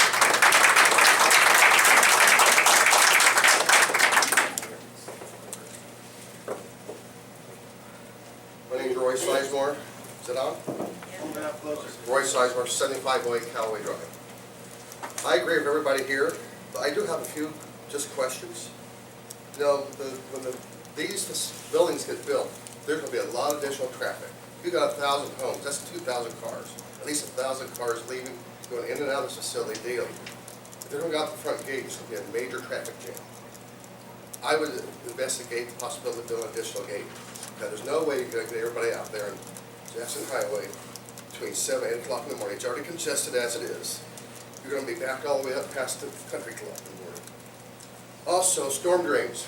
My name is Roy Sizemore. Is it on? Move it up closer. Roy Sizemore, 7508 Callaway Drive. I agree with everybody here, but I do have a few just questions. You know, when these buildings get built, there's going to be a lot of additional traffic. If you got 1,000 homes, that's 2,000 cars. At least 1,000 cars leaving, going in and out of this facility daily. If they're going to go out the front gate, it's going to be a major traffic jam. I would investigate the possibility of building an additional gate. Now, there's no way you're going to get everybody out there on Jackson Highway between 7 and 8 o'clock in the morning. It's already congested as it is. You're going to be backed all the way up past the country club in the morning. Also, storm drains.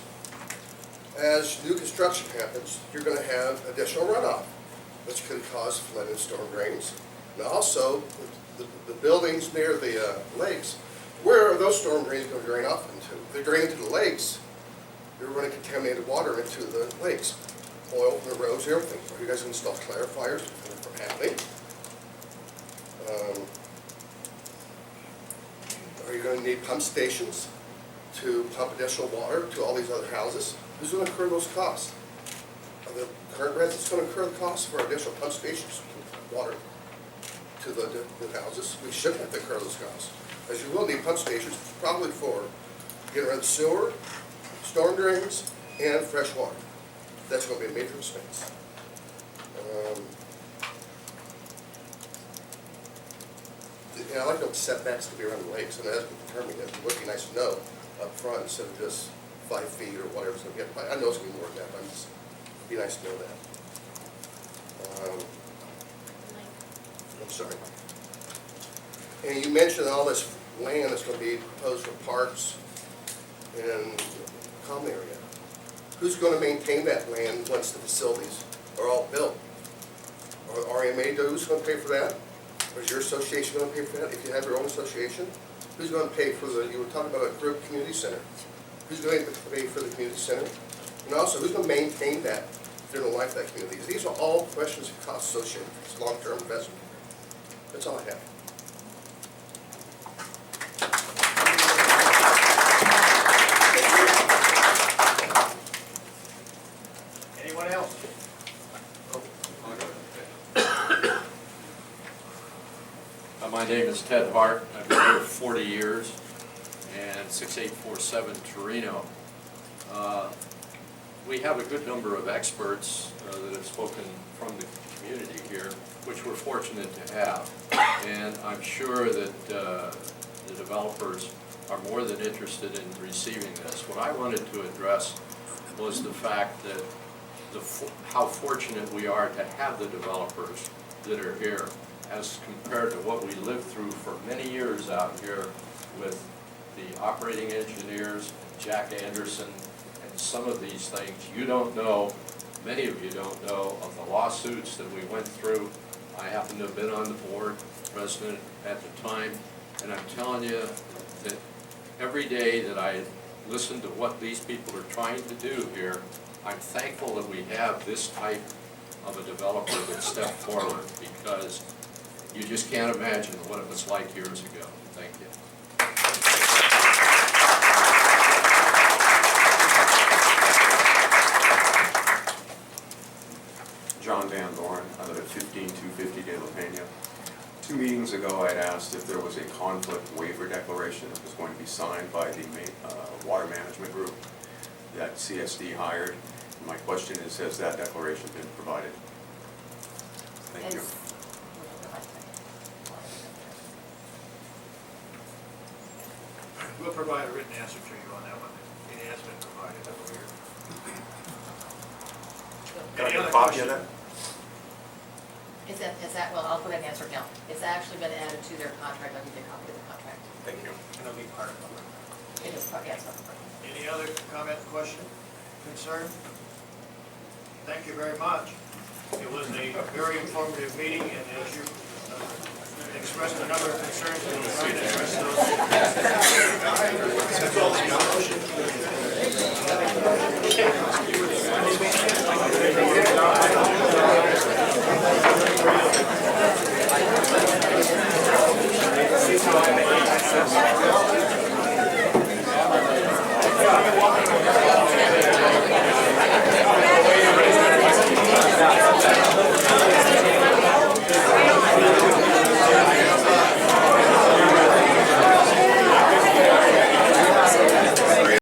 As new construction happens, you're going to have additional runoff, which could cause flooded storm drains. And also, the buildings near the lakes, where are those storm drains going to drain off into? If they drain into the lakes, you're running contaminated water into the lakes. Oil, the roads, everything. Are you guys going to install clarifiers to prevent it from happening? Are you going to need pump stations to pump additional water to all these other houses? Who's going to incur those costs? Are the current residents going to incur the costs for additional pump stations to pump water to the houses? We shouldn't have to incur those costs. As you will need pump stations probably for getting rid of sewer, storm drains, and fresh water. That's going to be a major expense. I like the setbacks to be around the lakes, and that has been determined. It would be nice to know up front instead of just 5 feet or whatever it's going to be. I know it's going to be more than that, but it'd be nice to know that. I'm sorry. And you mentioned all this land that's going to be proposed for parks and common area. Who's going to maintain that land once the facilities are all built? Are RMA dues going to pay for that? Or is your association going to pay for that if you have your own association? Who's going to pay for you were talking about a group community center. Who's going to pay for the community center? And also, who's going to maintain that during the life of that community? These are all questions and costs associated with this long-term investment. That's all I have. is Ted Hart. I've been here 40 years, and 6847 Torino. We have a good number of experts that have spoken from the community here, which we're fortunate to have. And I'm sure that the developers are more than interested in receiving this. What I wanted to address was the fact that how fortunate we are to have the developers that are here as compared to what we lived through for many years out here with the operating engineers, Jack Anderson, and some of these things. You don't know, many of you don't know, of the lawsuits that we went through. I happen to have been on the board, president at the time, and I'm telling you that every day that I listen to what these people are trying to do here, I'm thankful that we have this type of a developer that stepped forward, because you just can't imagine what it was like years ago. Thank you. John Van Dorn, I live at 15250 De La Pena. 2 meetings ago, I'd asked if there was a conflict waiver declaration that was going to be signed by the water management group that CSD hired. My question is, has that declaration been provided? Thank you. We'll provide a written answer to you on that one. It has been provided over here. Can I Any get other a copy of questions? that? Is that, well, I'll go ahead and answer it now. It's actually been added to their contract. I'll give you a copy of the contract. Thank you. It'll be part of it. It is, yeah, it's not. Any other comment, question, concern? Thank you very much. It was a very informative meeting, and as you expressed a number of concerns, we'll try to address those. That's all.